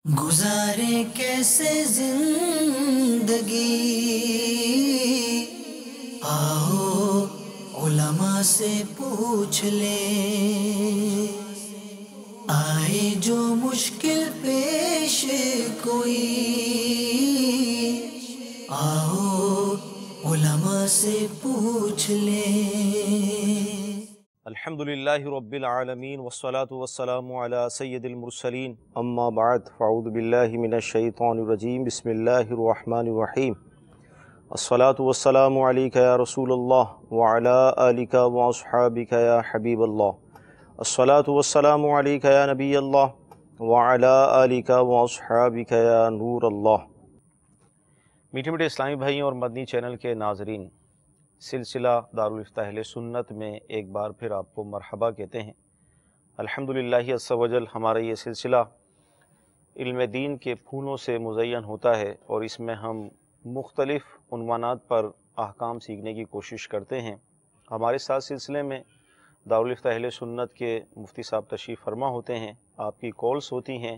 گزارے کیسے زندگی، آؤ علماء سے پوچھ لیں، آئے جو مشکل پیش کوئی، آؤ علماء سے پوچھ لیں۔ الحمدللہ رب العالمین والصلاة والسلام علی سید المرسلین، اما بعد فاعوذ باللہ من الشیطان الرجیم، بسم اللہ الرحمن الرحیم۔ الصلاة والسلام علیک یا رسول اللہ وعلی آلک واصحابک یا حبیب اللہ، الصلاة والسلام علیک یا نبی اللہ وعلی آلک واصحابک یا نور اللہ۔ میٹھے میٹھے اسلامی بھائیوں اور مدنی چینل کے ناظرین، سلسلہ دارالفتہ اہل سنت میں ایک بار پھر آپ کو مرحبا کہتے ہیں۔ الحمدللہ عز و جل ہمارا یہ سلسلہ علم دین کے پھولوں سے مزین ہوتا ہے، اور اس میں ہم مختلف عنوانات پر احکام سیکھنے کی کوشش کرتے ہیں۔ ہمارے ساتھ سلسلے میں دارالفتہ اہل سنت کے مفتی صاحب تشریف فرما ہوتے ہیں، آپ کی کالز ہوتی ہیں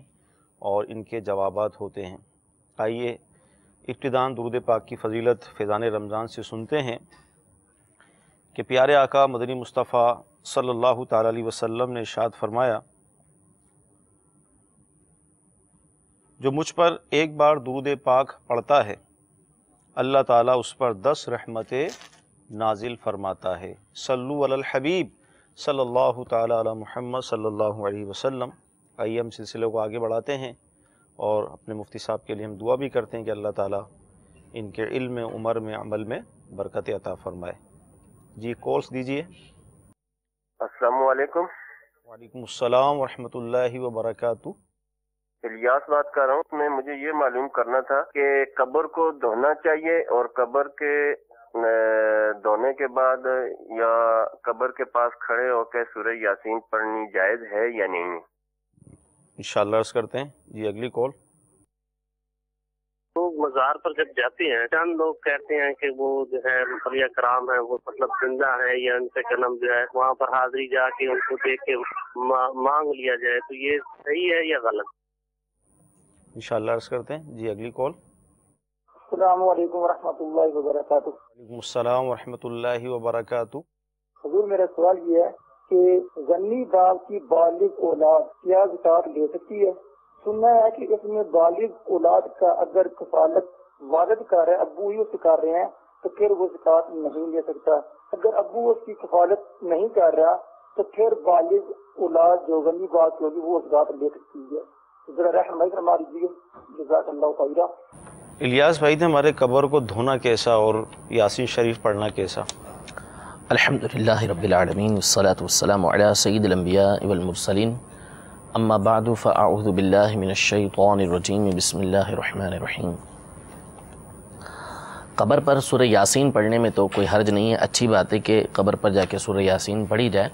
اور ان کے جوابات ہوتے ہیں۔ آئیے ابتداً درود پاک کی فضیلت فیضان رمضان سے سنتے ہیں کہ پیارے آقا مدنی مصطفیٰ صلی اللہ تعالیٰ علیہ وسلم نے ارشاد فرمایا، جو مجھ پر ایک بار درود پاک پڑھتا ہے اللہ تعالیٰ اس پر 10 رحمتیں نازل فرماتا ہے۔ صلو علی الحبیب صلی اللہ تعالیٰ علی محمد صلی اللہ علیہ وسلم۔ آئیے ہم سلسلے کو آگے بڑھاتے ہیں اور اپنے مفتی صاحب کے لیے ہم دعا بھی کرتے ہیں کہ اللہ تعالیٰ ان کے علم، عمر میں، عمل میں برکت عطا فرمائے۔ جی کالس دیجئے۔ السلام علیکم۔ وعلیکم السلام ورحمۃ اللہ وبرکاتہ۔ الیاس بات کر رہا ہوں۔ مجھے یہ معلوم کرنا تھا کہ قبر کو دھونا چاہیے، اور قبر کے دھونے کے بعد یا قبر کے پاس کھڑے ہو کے سورہ یاسین پڑھنی جائز ہے یا نہیں؟ انشاءاللہ عرض کرتے ہیں۔ جی اگلی کال۔ تو مزار پر جب جاتے ہیں چند لوگ کہتے ہیں کہ وہ جو ہے اولیاء کرام ہیں، وہ مطلب زندہ ہیں، یا ان سے جنم جو ہے وہاں پر حاضری جا کے ان کو دیکھ کے مانگ لیا جائے، تو یہ صحیح ہے یا غلط؟ انشاءاللہ عرض کرتے ہیں۔ جی اگلی کال۔ السلام علیکم ورحمۃ اللہ وبرکاتہ۔ وعلیکم السلام ورحمۃ اللہ وبرکاتہ۔ حضور میرا سوال یہ ہے کہ زنی باپ کی بالغ اولاد کیا زکوٰۃ لے سکتی ہے؟ سننا ہے کہ اس میں بالغ اولاد کا اگر کفالت والد کر رہے ہیں، ابو ہی اسے کر رہے ہیں، تو پھر وہ زکوٰۃ نہیں لے سکتا۔ اگر ابو اس کی کفالت نہیں کر رہا تو پھر بالغ اولاد جو غنی باپ کی ہوگی وہ زکوٰۃ لے سکتی ہے۔ ذرا رہنمائی فرما دیجیے، جزاک اللہ خیرا۔ الیاس بھائی نے ہمارے قبر کو دھونا کیسا اور یاسین شریف پڑھنا کیسا؟ الحمدللہ رب العالمین والصلاة والسلام علی سید الانبیاء والمرسلین، اما بعد فاعوذ باللہ من الشیطان الرجیم، بسم اللہ الرحمن الرحیم۔ قبر پر سورہ یاسین پڑھنے میں تو کوئی حرج نہیں ہے، اچھی بات ہے کہ قبر پر جا کے سورہ یاسین پڑھی جائے،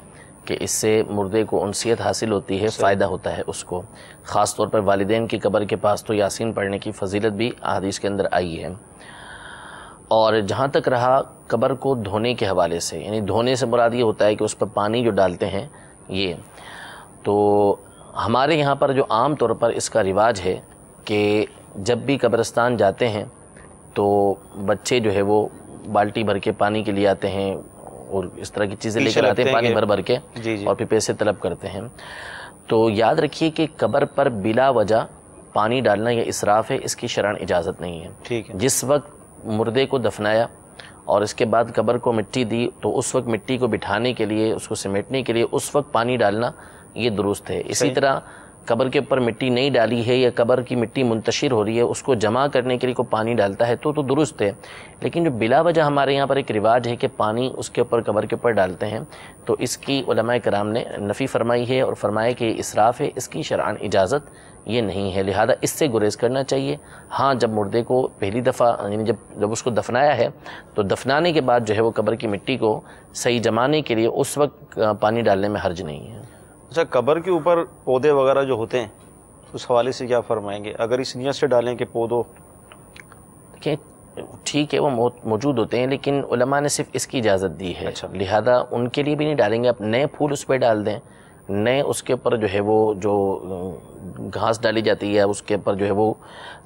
کہ اس سے مردے کو انسیت حاصل ہوتی ہے، فائدہ ہوتا ہے اس کو۔ خاص طور پر والدین کی قبر کے پاس تو یاسین پڑھنے کی فضیلت بھی احادیث کے اندر آئی ہے۔ اور جہاں تک رہا قبر کو دھونے کے حوالے سے، یعنی دھونے سے مراد یہ ہوتا ہے کہ اس پر پانی جو ڈالتے ہیں، یہ تو ہمارے یہاں پر جو عام طور پر اس کا رواج ہے کہ جب بھی قبرستان جاتے ہیں تو بچے جو ہے وہ بالٹی بھر کے پانی کے لیے آتے ہیں، اور اس طرح کی چیزیں لے کر آتے ہیں، پانی بھر کے، اور پھر پیسے طلب کرتے ہیں۔ تو یاد رکھیے کہ قبر پر بلا وجہ پانی ڈالنا یہ اسراف ہے، اس کی شرعاً اجازت نہیں ہے۔ جس وقت مردے کو دفنایا اور اس کے بعد قبر کو مٹی دی، تو اس وقت مٹی کو بٹھانے کے لیے، اس کو سمیٹنے کے لیے اس وقت پانی ڈالنا یہ درست ہے۔ اسی طرح قبر کے اوپر مٹی نہیں ڈالی ہے یا قبر کی مٹی منتشر ہو رہی ہے، اس کو جمع کرنے کے لیے کوئی پانی ڈالتا ہے تو درست ہے۔ لیکن جو بلا وجہ ہمارے یہاں پر ایک رواج ہے کہ پانی اس کے اوپر، قبر کے اوپر ڈالتے ہیں، تو اس کی علماء کرام نے نفی فرمائی ہے اور فرمایا کہ یہ اسراف ہے، اس کی شرعاً اجازت یہ نہیں ہے، لہذا اس سے گریز کرنا چاہیے۔ ہاں جب مردے کو پہلی دفعہ، یعنی جب اس کو دفنایا ہے تو دفنانے کے بعد جو ہے وہ قبر کی مٹی کو صحیح جمانے کے لیے اس وقت پانی ڈالنے میں حرج نہیں ہے۔ اچھا، قبر کے اوپر پودے وغیرہ جو ہوتے ہیں اس حوالے سے کیا فرمائیں گے؟ اگر اس نیت سے ڈالیں کہ پودوں، کہ ٹھیک ہے وہ موجود ہوتے ہیں، لیکن علماء نے صرف اس کی اجازت دی ہے، لہذا ان کے لیے بھی نہیں ڈالیں گے۔ آپ نئے پھول اس پہ ڈال دیں، نئے اس کے اوپر جو ہے وہ جو گھاس ڈالی جاتی ہے، اس کے اوپر جو ہے وہ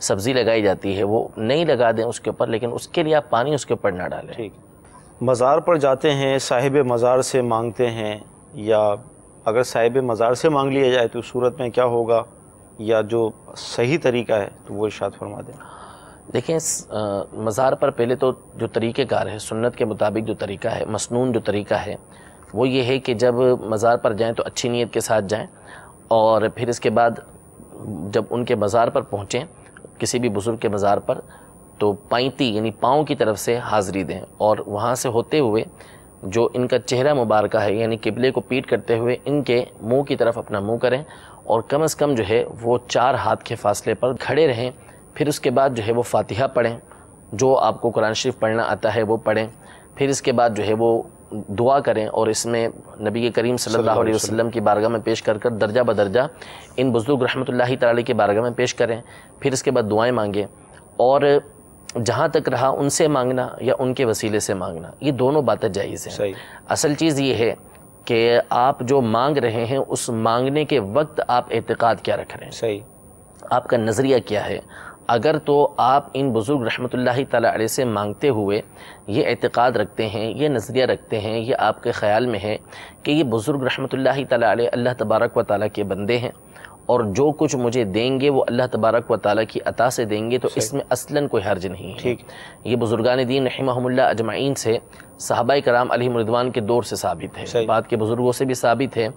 سبزی لگائی جاتی ہے، وہ نہیں لگا دیں اس کے اوپر، لیکن اس کے لیے آپ پانی اس کے اوپر نہ ڈالیں۔ ٹھیک، مزار پر جاتے ہیں، صاحب مزار سے مانگتے ہیں، یا اگر صاحب مزار سے مانگ لیا جائے تو اس صورت میں کیا ہوگا، یا جو صحیح طریقہ ہے تو وہ ارشاد فرما دیں۔ دیکھیں مزار پر پہلے تو جو طریقہ کار ہے، سنت کے مطابق جو طریقہ ہے، مسنون جو طریقہ ہے وہ یہ ہے کہ جب مزار پر جائیں تو اچھی نیت کے ساتھ جائیں، اور پھر اس کے بعد جب ان کے مزار پر پہنچیں، کسی بھی بزرگ کے مزار پر، تو پائنتی یعنی پاؤں کی طرف سے حاضری دیں، اور وہاں سے ہوتے ہوئے جو ان کا چہرہ مبارکہ ہے یعنی قبلے کو پیٹ کرتے ہوئے ان کے منہ کی طرف اپنا منہ کریں، اور کم از کم جو ہے وہ 4 ہاتھ کے فاصلے پر کھڑے رہیں۔ پھر اس کے بعد جو ہے وہ فاتحہ پڑھیں، جو آپ کو قرآن شریف پڑھنا آتا ہے وہ پڑھیں، پھر اس کے بعد جو ہے وہ دعا کریں، اور اس میں نبی کریم صلی اللہ علیہ وسلم کی بارگاہ میں پیش کر درجہ بدرجہ ان بزرگ رحمۃ اللہ تعالی کی بارگاہ میں پیش کریں، پھر اس کے بعد دعائیں مانگیں، اور جہاں تک رہا ان سے مانگنا یا ان کے وسیلے سے مانگنا، یہ دونوں باتیں جائز ہیں۔ اصل چیز یہ ہے کہ آپ جو مانگ رہے ہیں اس مانگنے کے وقت آپ اعتقاد کیا رکھ رہے ہیں، آپ کا نظریہ کیا ہے۔ اگر تو آپ ان بزرگ رحمۃ اللہ تعالی علیہ سے مانگتے ہوئے یہ اعتقاد رکھتے ہیں، یہ نظریہ رکھتے ہیں، یہ آپ کے خیال میں ہے کہ یہ بزرگ رحمۃ اللہ تعالی علیہ اللہ تبارک و تعالیٰ کے بندے ہیں، اور جو کچھ مجھے دیں گے وہ اللہ تبارک و تعالیٰ کی عطا سے دیں گے، تو اس میں اصلاً کوئی حرج نہیں ہے۔ یہ بزرگان دین رحمہم اللہ اجمعین سے، صحابہ کرام علیہم رضوان کے دور سے ثابت ہے، بعد کے بزرگوں سے بھی ثابت ہے،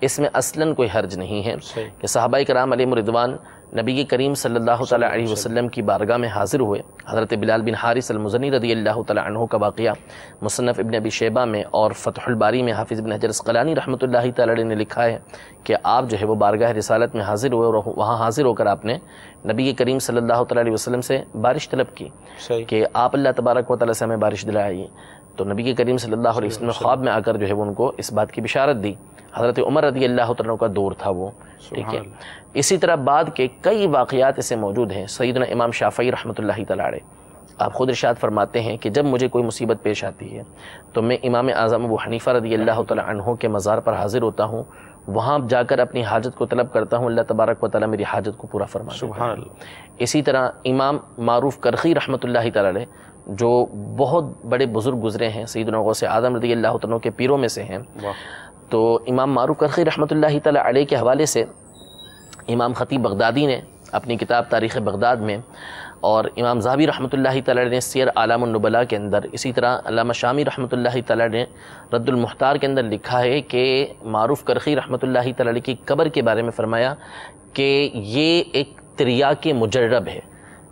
اس میں اصلاً کوئی حرج نہیں ہے کہ صحابہ کرام علیہم رضوان نبی کریم صلی اللہ تعالیٰ علیہ وسلم کی بارگاہ میں حاضر ہوئے۔ حضرت بلال بن حارث المزنی رضی اللہ تعالیٰ عنہ کا واقعہ مصنف ابن ابی شیبہ میں اور فتح الباری میں حافظ ابن حجر اسقلانی رحمۃ اللہ تعالیٰ علیہ نے لکھا ہے کہ آپ جو ہے وہ بارگاہ رسالت میں حاضر ہوئے، اور وہاں حاضر ہو کر آپ نے نبی کریم صلی اللہ تعالیٰ علیہ وسلم سے بارش طلب کی کہ آپ اللہ تبارک و تعالیٰ سے ہمیں بارش دلائیے، تو نبی کریم صلی اللہ علیہ وسلم خواب میں آ کر جو ہے وہ ان کو اس بات کی بشارت دی۔ حضرت عمر رضی اللہ تعالیٰ عنہ کا دور تھا وہ، ٹھیک ہے۔ اسی طرح بعد کے کئی واقعات ایسے موجود ہیں۔ سیدنا امام شافعی رحمۃ اللہ تعالیٰ علیہ آپ خود ارشاد فرماتے ہیں کہ جب مجھے کوئی مصیبت پیش آتی ہے تو میں امام اعظم ابو حنیفہ رضی اللہ تعالیٰ عنہ کے مزار پر حاضر ہوتا ہوں، وہاں جا کر اپنی حاجت کو طلب کرتا ہوں، اللہ تبارک و تعالیٰ میری حاجت کو پورا فرما دیتا ہے۔ اسی طرح امام معروف کرخی رحمۃ اللہ تعالیٰ علیہ جو بہت بڑے بزرگ گزرے ہیں، سیدنا غوث اعظم رضی اللہ عنہ کے پیروں میں سے ہیں، تو امام معروف کرخی رحمۃ اللہ تعالیٰ علیہ کے حوالے سے امام خطیب بغدادی نے اپنی کتاب تاریخ بغداد میں، اور امام ذہبی رحمۃ اللہ تعالیٰ نے سیر اعلام النبلاء کے اندر، اسی طرح علامہ شامی رحمۃ اللہ تعالیٰ نے رد المختار کے اندر لکھا ہے کہ معروف کرخی رحمۃ اللہ تعالیٰ کی قبر کے بارے میں فرمایا کہ یہ ایک تریاک مجرب ہے۔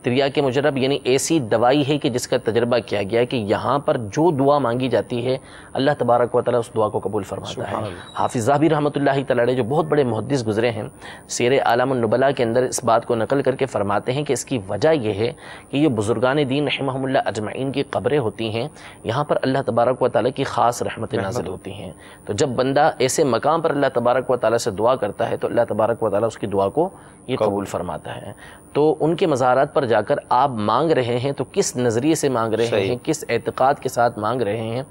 تریاک مجرب یعنی ایسی دوائی ہے کہ جس کا تجربہ کیا گیا ہے کہ یہاں پر جو دعا مانگی جاتی ہے اللہ تبارک و تعالیٰ اس دعا کو قبول فرماتا ہے۔ حافظ ذہبی رحمۃ اللہ تعالیٰ جو بہت بڑے محدث گزرے ہیں، سیر اعلام النبلاء کے اندر اس بات کو نقل کر کے فرماتے ہیں کہ اس کی وجہ یہ ہے کہ یہ بزرگان دین رحمہم اللہ اجمعین کی قبریں ہوتی ہیں، یہاں پر اللہ تبارک و تعالیٰ کی خاص رحمتیں نازل ہوتی ہیں، تو جب بندہ ایسے مقام پر اللہ تبارک و تعالیٰ سے دعا کرتا ہے تو اللہ تبارک و تعالیٰ اس کی دعا کو یہ قبول فرماتا ہے۔ تو ان کے مزارات پر جا کر آپ مانگ رہے ہیں تو کس نظریے سے مانگ رہے ہیں، کس اعتقاد کے ساتھ مانگ رہے ہیں،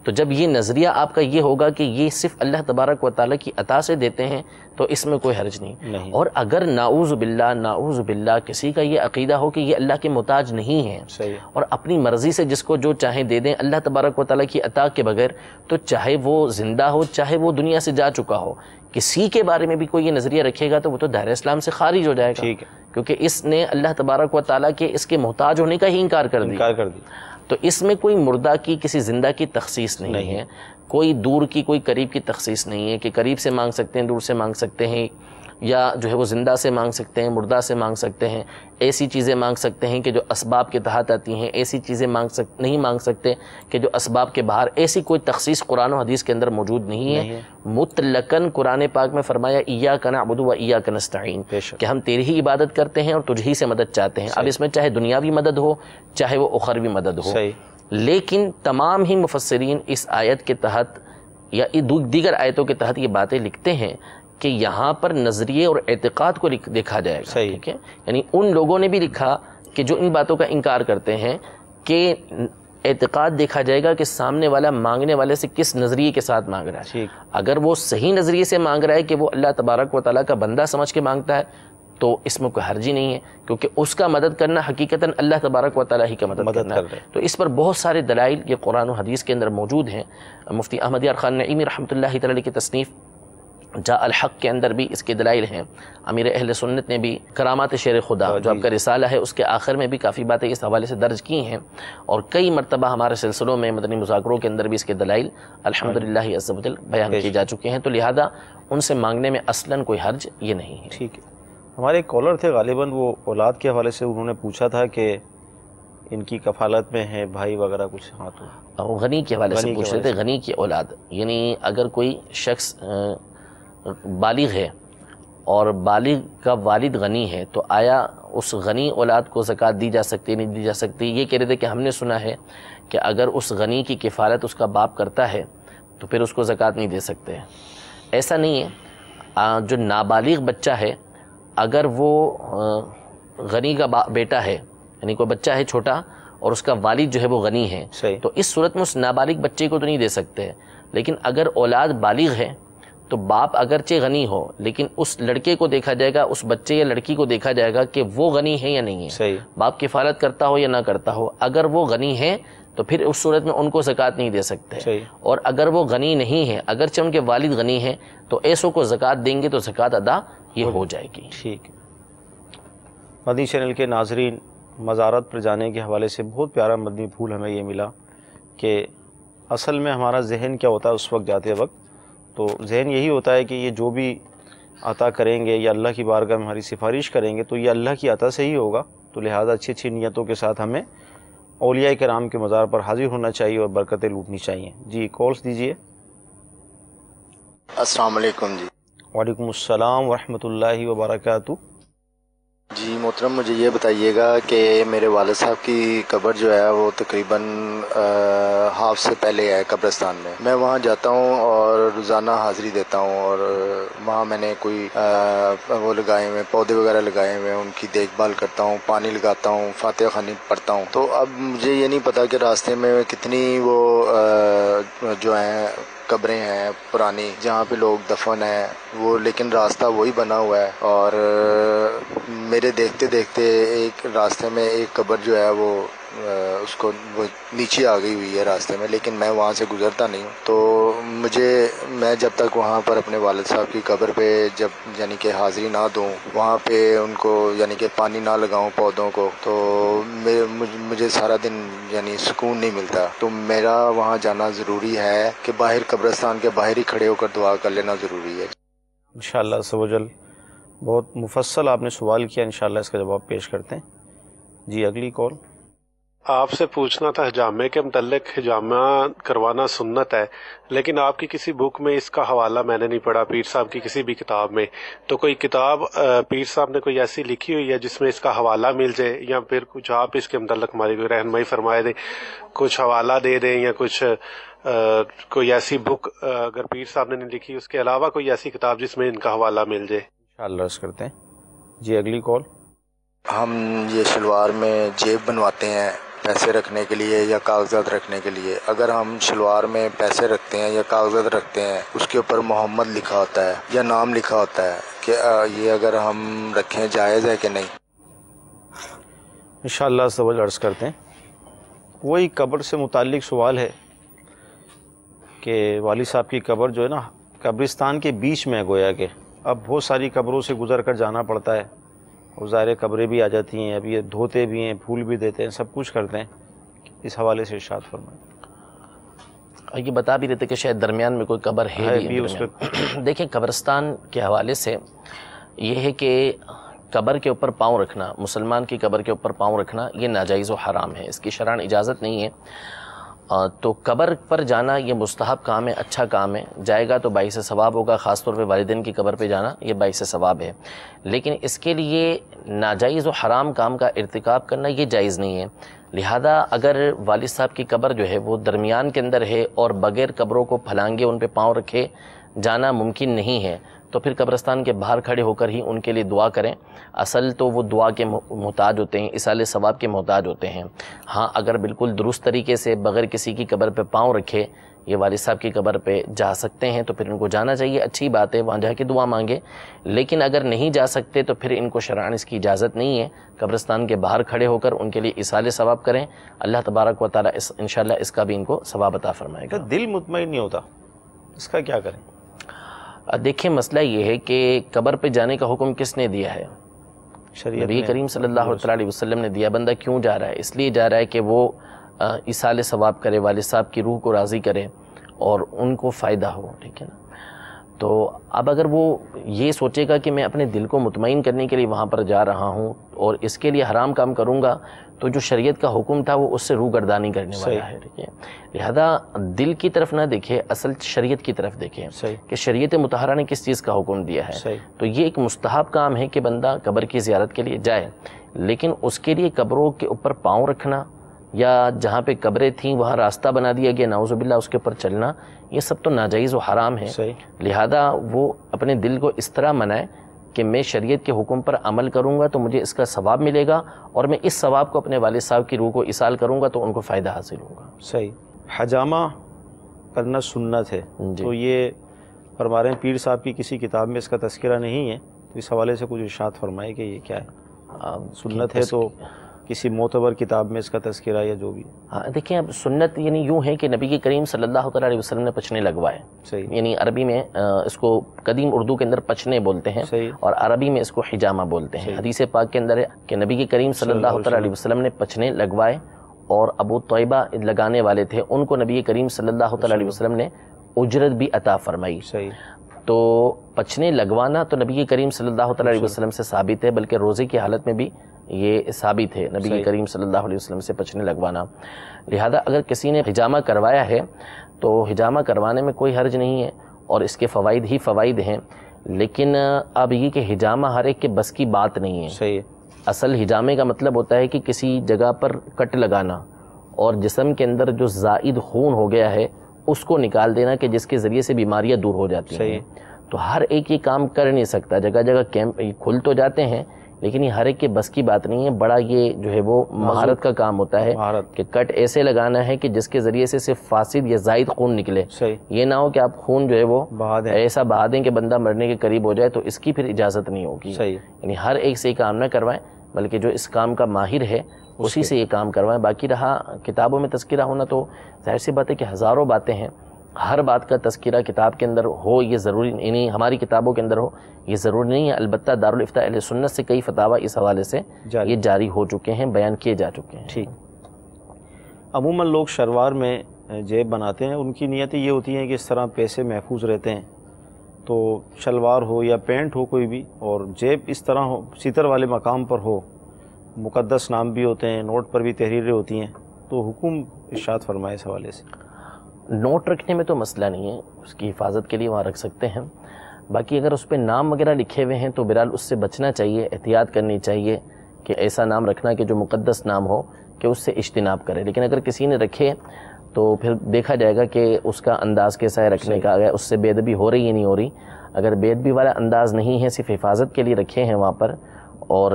تو جب یہ نظریہ آپ کا یہ ہوگا کہ یہ صرف اللہ تبارک و تعالیٰ کی عطا سے دیتے ہیں تو اس میں کوئی حرج نہیں۔ اور اگر نعوذ باللہ کسی کا یہ عقیدہ ہو کہ یہ اللہ کے محتاج نہیں ہیں اور اپنی مرضی سے جس کو جو چاہیں دے دیں اللہ تبارک و تعالیٰ کی عطا کے بغیر، تو چاہے وہ زندہ ہو چاہے وہ دنیا سے جا چکا ہو، کسی کے بارے میں بھی کوئی یہ نظریہ رکھے گا تو وہ تو دائرہ اسلام سے خارج ہو جائے گا، کیونکہ اس نے اللہ تبارک و تعالیٰ کے اس کے محتاج ہونے کا ہی انکار کر دیا۔ تو اس میں کوئی مردہ کی کسی زندہ کی تخصیص نہیں ہے، کوئی دور کی کوئی قریب کی تخصیص نہیں ہے کہ قریب سے مانگ سکتے ہیں، دور سے مانگ سکتے ہیں، یا جو ہے وہ زندہ سے مانگ سکتے ہیں، مردہ سے مانگ سکتے ہیں، ایسی چیزیں مانگ سکتے ہیں کہ جو اسباب کے تحت آتی ہیں، ایسی چیزیں نہیں مانگ سکتے کہ جو اسباب کے باہر، ایسی کوئی تخصیص قرآن و حدیث کے اندر موجود نہیں ہے۔ مطلقاً قرآن پاک میں فرمایا ایاک نعبد و ایاک نستعین، کہ ہم تیری ہی عبادت کرتے ہیں اور تجھ ہی سے مدد چاہتے ہیں۔ اب اس میں چاہے دنیاوی مدد ہو چاہے وہ اخروی مدد ہو، لیکن تمام ہی مفسرین اس آیت کے تحت یا دیگر آیتوں کے تحت یہ باتیں لکھتے ہیں کہ یہاں پر نظریے اور اعتقاد کو دیکھا جائے گا، ٹھیک ہے؟ یعنی ان لوگوں نے بھی لکھا کہ جو ان باتوں کا انکار کرتے ہیں کہ اعتقاد دیکھا جائے گا کہ سامنے والا مانگنے والے سے کس نظریے کے ساتھ مانگ رہا ہے. اگر وہ صحیح نظریے سے مانگ رہا ہے کہ وہ اللہ تبارک و تعالیٰ کا بندہ سمجھ کے مانگتا ہے تو اس میں کوئی حرج ہی نہیں ہے، کیونکہ اس کا مدد کرنا حقیقتاً اللہ تبارک و تعالیٰ ہی کا مدد کرنا ہے. تو اس پر بہت سارے دلائل یہ قرآن و حدیث کے اندر موجود ہیں. مفتی احمد یار خان نعیمی رحمۃ اللہ تعالی کی تصنیف جاء الحق کے اندر بھی اس کے دلائل ہیں. امیر اہل سنت نے بھی کرامات شیر خدا جو آپ کا رسالہ ہے اس کے آخر میں بھی کافی باتیں اس حوالے سے درج کی ہیں، اور کئی مرتبہ ہمارے سلسلوں میں مدنی مذاکروں کے اندر بھی اس کے دلائل الحمدللہ عز و جل بیان کیے جا چکے ہیں. تو لہذا ان سے مانگنے میں اصلاً کوئی حرج یہ نہیں ہے. ٹھیک ہے. ہمارے ایک کالر تھے غالباً، وہ اولاد کے حوالے سے انہوں نے پوچھا تھا کہ ان کی کفالت میں ہے بھائی وغیرہ کچھ. ہاں تو غنی کے حوالے سے پوچھ رہے تھے. غنی کی اولاد یعنی اگر کوئی شخص بالغ ہے اور بالغ کا والد غنی ہے تو آیا اس غنی اولاد کو زکوٰۃ دی جا سکتی نہیں دی جا سکتی؟ یہ کہہ رہے تھے کہ ہم نے سنا ہے کہ اگر اس غنی کی کفالت اس کا باپ کرتا ہے تو پھر اس کو زکوٰۃ نہیں دے سکتے. ایسا نہیں ہے. جو نابالغ بچہ ہے اگر وہ غنی کا بیٹا ہے، یعنی کوئی بچہ ہے چھوٹا اور اس کا والد جو ہے وہ غنی ہے، تو اس صورت میں اس نابالغ بچے کو تو نہیں دے سکتے. لیکن اگر اولاد بالغ ہے تو باپ اگرچہ غنی ہو لیکن اس لڑکے کو دیکھا جائے گا، اس بچے یا لڑکی کو دیکھا جائے گا کہ وہ غنی ہے یا نہیں ہے. باپ کفالت کرتا ہو یا نہ کرتا ہو، اگر وہ غنی ہے تو پھر اس صورت میں ان کو زکوٰۃ نہیں دے سکتے. اور اگر وہ غنی نہیں ہے، اگرچہ ان کے والد غنی ہیں، تو ایسوں کو زکوٰۃ دیں گے تو زکوٰۃ ادا یہ ہو جائے گی. ٹھیک ہے. مدنی چینل کے ناظرین، مزارات پر جانے کے حوالے سے بہت پیارا مدنی پھول ہمیں یہ ملا کہ اصل میں ہمارا ذہن کیا ہوتا ہے اس وقت جاتے وقت، تو ذہن یہی ہوتا ہے کہ یہ جو بھی عطا کریں گے یا اللہ کی بارگاہ میں ہماری سفارش کریں گے تو یہ اللہ کی عطا سے ہی ہوگا. تو لہٰذا اچھی اچھی نیتوں کے ساتھ ہمیں اولیاء کرام کے مزار پر حاضر ہونا چاہیے اور برکتیں لوٹنی چاہیے. جی کالس دیجیے. السلام علیکم. جی وعلیکم السلام ورحمۃ اللہ وبرکاتہ. جی محترم، مجھے یہ بتائیے گا کہ میرے والد صاحب کی قبر جو ہے وہ تقریباً ہاف سے پہلے ہے قبرستان میں. میں وہاں جاتا ہوں اور روزانہ حاضری دیتا ہوں، اور وہاں میں نے کوئی وہ لگائے ہوئے پودے وغیرہ لگائے ہوئے ہیں، ان کی دیکھ بھال کرتا ہوں، پانی لگاتا ہوں، فاتحہ خوانی پڑھتا ہوں. تو اب مجھے یہ نہیں پتا کہ راستے میں کتنی وہ جو ہیں قبریں ہیں پرانی جہاں پہ لوگ دفن ہیں وہ، لیکن راستہ وہی بنا ہوا ہے. اور میرے دیکھتے دیکھتے ایک راستے میں ایک قبر جو ہے وہ اس کو وہ نیچے آ گئی ہوئی ہے راستے میں، لیکن میں وہاں سے گزرتا نہیں ہوں. تو میں جب تک وہاں پر اپنے والد صاحب کی قبر پہ جب یعنی کہ حاضری نہ دوں، وہاں پہ ان کو یعنی کہ پانی نہ لگاؤں پودوں کو، تو مجھے سارا دن یعنی سکون نہیں ملتا. تو میرا وہاں جانا ضروری ہے کہ باہر قبرستان کے باہر ہی کھڑے ہو کر دعا کر لینا ضروری ہے. انشاءاللہ عز و جل بہت مفصل آپ نے سوال کیا، انشاءاللہ اس کا جواب پیش کرتے ہیں. جی اگلی کال. آپ سے پوچھنا تھا حجامے کے متعلق. حجامہ کروانا سنت ہے، لیکن آپ کی کسی بک میں اس کا حوالہ میں نے نہیں پڑھا، پیر صاحب کی کسی بھی کتاب میں. تو کوئی کتاب پیر صاحب نے کوئی ایسی لکھی ہوئی ہے جس میں اس کا حوالہ مل جائے، یا پھر کچھ آپ اس کے متعلق ہماری کوئی رہنمائی فرمائے دیں، کچھ حوالہ دے دیں، یا کچھ کوئی ایسی بک اگر پیر صاحب نے نہیں لکھی اس کے علاوہ کوئی ایسی کتاب جس میں ان کا حوالہ مل جائے. انشاءاللہ عرض کرتے ہیں. جی اگلی کال. ہم یہ شلوار میں جیب بنواتے ہیں پیسے رکھنے کے لیے یا کاغذات رکھنے کے لیے. اگر ہم شلوار میں پیسے رکھتے ہیں یا کاغذات رکھتے ہیں، اس کے اوپر محمد لکھا ہوتا ہے یا نام لکھا ہوتا ہے، کہ یہ اگر ہم رکھیں جائز ہے کہ نہیں؟ انشاءاللہ سوال عرض کرتے ہیں. وہی قبر سے متعلق سوال ہے کہ والد صاحب کی قبر جو ہے نا قبرستان کے بیچ میں گویا کہ اب بہت ساری قبروں سے گزر کر جانا پڑتا ہے، اور ظاہر قبریں بھی آ جاتی ہیں، اب یہ دھوتے بھی ہیں، پھول بھی دیتے ہیں، سب کچھ کرتے ہیں. اس حوالے سے ارشاد فرمائیں. یہ بتا بھی رہتے کہ شاید درمیان میں کوئی قبر ہے بھی اس پہ. دیکھیں قبرستان کے حوالے سے یہ ہے کہ قبر کے اوپر پاؤں رکھنا، مسلمان کی قبر کے اوپر پاؤں رکھنا یہ ناجائز و حرام ہے، اس کی شرعاً اجازت نہیں ہے. تو قبر پر جانا یہ مستحب کام ہے، اچھا کام ہے، جائے گا تو باعث ثواب ہوگا. خاص طور پہ والدین کی قبر پہ جانا یہ باعث ثواب ہے، لیکن اس کے لیے ناجائز و حرام کام کا ارتکاب کرنا یہ جائز نہیں ہے. لہذا اگر والد صاحب کی قبر جو ہے وہ درمیان کے اندر ہے اور بغیر قبروں کو پھلانگے ان پہ پاؤں رکھے جانا ممکن نہیں ہے، تو پھر قبرستان کے باہر کھڑے ہو کر ہی ان کے لیے دعا کریں. اصل تو وہ دعا کے محتاج ہوتے ہیں، اصال ثواب کے محتاج ہوتے ہیں. ہاں اگر بالکل درست طریقے سے بغیر کسی کی قبر پہ پاؤں رکھے یہ والد صاحب کی قبر پہ جا سکتے ہیں تو پھر ان کو جانا چاہیے، اچھی بات ہے، وہاں جا کے دعا مانگے. لیکن اگر نہیں جا سکتے تو پھر ان کو شرعاً اس کی اجازت نہیں ہے. قبرستان کے باہر کھڑے ہو کر ان کے لیے اصال ثواب کریں. اللہ تبارک و تعالیٰ انشاءاللہ اس کا بھی ان کو ثواب عطا فرمائے گا. دل مطمئن نہیں ہوتا، اس کا کیا کریں؟ دیکھیں مسئلہ یہ ہے کہ قبر پہ جانے کا حکم کس نے دیا ہے؟ شریعت نبی کریم صلی اللہ علیہ وسلم نے دیا. بندہ کیوں جا رہا ہے؟ اس لیے جا رہا ہے کہ وہ اصال ثواب کرے، والد صاحب کی روح کو راضی کرے اور ان کو فائدہ ہو. ٹھیک ہے نا؟ تو اب اگر وہ یہ سوچے گا کہ میں اپنے دل کو مطمئن کرنے کے لیے وہاں پر جا رہا ہوں اور اس کے لیے حرام کام کروں گا تو جو شریعت کا حکم تھا وہ اس سے روح گردانی کرنے والا ہے. ٹھیک ہے، لہذا دل کی طرف نہ دیکھے، اصل شریعت کی طرف دیکھیں کہ شریعت مطہرہ نے کس چیز کا حکم دیا ہے. تو یہ ایک مستحب کام ہے کہ بندہ قبر کی زیارت کے لیے جائے، لیکن اس کے لیے قبروں کے اوپر پاؤں رکھنا یا جہاں پہ قبریں تھیں وہاں راستہ بنا دیا گیا، نعوذ باللہ اس کے اوپر چلنا، یہ سب تو ناجائز و حرام ہے. لہذا وہ اپنے دل کو اس طرح منائے کہ میں شریعت کے حکم پر عمل کروں گا تو مجھے اس کا ثواب ملے گا اور میں اس ثواب کو اپنے والد صاحب کی روح کو ایصال کروں گا تو ان کو فائدہ حاصل ہوگا. صحیح. حجامہ کرنا سنت ہے تو یہ فرما رہے ہیں پیر صاحب کی کسی کتاب میں اس کا تذکرہ نہیں ہے، تو اس حوالے سے کچھ ارشاد فرمائے کہ یہ کیا ہے؟ سنت ہے تو کسی معتبر کتاب میں اس کا تذکرہ یا جو بھی. ہاں دیکھیں اب سنت یعنی یوں ہے کہ نبی کریم صلی اللہ علیہ وسلم نے پچھنے لگوائے. صحیح. یعنی عربی میں اس کو قدیم اردو کے اندر پچھنے بولتے ہیں اور عربی میں اس کو حجامہ بولتے ہیں. حدیث پاک کے اندر ہے کہ نبی کریم صلی اللہ علیہ وسلم نے پچھنے لگوائے اور ابو طیبہ لگانے والے تھے، ان کو نبی کریم صلی اللہ علیہ وسلم نے اجرت بھی عطا فرمائی. تو پچھنے لگوانا تو نبی کریم صلی اللہ علیہ وسلم سے ثابت ہے، بلکہ روزے کی حالت میں بھی یہ ثابت ہے نبی کریم صلی اللہ علیہ وسلم سے پچھنے لگوانا. لہذا اگر کسی نے حجامہ کروایا ہے تو حجامہ کروانے میں کوئی حرج نہیں ہے اور اس کے فوائد ہی فوائد ہیں. لیکن اب یہ کہ حجامہ ہر ایک کے بس کی بات نہیں ہے. صحیح. اصل حجامے کا مطلب ہوتا ہے کہ کسی جگہ پر کٹ لگانا اور جسم کے اندر جو زائد خون ہو گیا ہے اس کو نکال دینا کہ جس کے ذریعے سے بیماریاں دور ہو جاتی ہیں. تو ہر ایک یہ کام کر نہیں سکتا. جگہ جگہ کیمپ کھل تو جاتے ہیں لیکن یہ ہر ایک کے بس کی بات نہیں ہے. بڑا یہ جو ہے وہ مہارت کا کام ہوتا ہے کہ کٹ ایسے لگانا ہے کہ جس کے ذریعے سے صرف فاسد یا زائد خون نکلے. یہ نہ ہو کہ آپ خون جو ہے وہ ایسا بہا دیں کہ بندہ مرنے کے قریب ہو جائے، تو اس کی پھر اجازت نہیں ہوگی. یعنی ہر ایک سے یہ کام نہ کروائیں بلکہ جو اس کام کا ماہر ہے اسی سے یہ کام کروائیں. باقی رہا کتابوں میں تذکرہ ہونا تو ظاہر سی بات ہے کہ ہزاروں باتیں ہیں، ہر بات کا تذکرہ کتاب کے اندر ہو یہ ضروری نہیں، ہماری کتابوں کے اندر ہو یہ ضروری نہیں ہے. البتہ دارالافتاء اہل سنت سے کئی فتاویٰ اس حوالے سے یہ جاری ہو چکے ہیں، بیان کیے جا چکے ہیں. ٹھیک. عموماً لوگ شلوار میں جیب بناتے ہیں، ان کی نیتیں یہ ہوتی ہیں کہ اس طرح پیسے محفوظ رہتے ہیں. تو شلوار ہو یا پینٹ ہو کوئی بھی اور جیب اس طرح ہو، سیتر والے مقام پر ہو، مقدس نام بھی ہوتے ہیں، نوٹ پر بھی تحریریں ہوتی ہیں، تو حکم ارشاد فرمائے اس حوالے سے. نوٹ رکھنے میں تو مسئلہ نہیں ہے، اس کی حفاظت کے لیے وہاں رکھ سکتے ہیں. باقی اگر اس پہ نام وغیرہ لکھے ہوئے ہیں تو بہرحال اس سے بچنا چاہیے، احتیاط کرنی چاہیے کہ ایسا نام رکھنا کہ جو مقدس نام ہو کہ اس سے اجتناب کرے. لیکن اگر کسی نے رکھے تو پھر دیکھا جائے گا کہ اس کا انداز کیسا ہے رکھنے کا، اگر اس سے بے ادبی ہو رہی ہے نہیں ہو رہی. اگر بے ادبی والا انداز نہیں ہے، صرف حفاظت کے لیے رکھے ہیں وہاں پر اور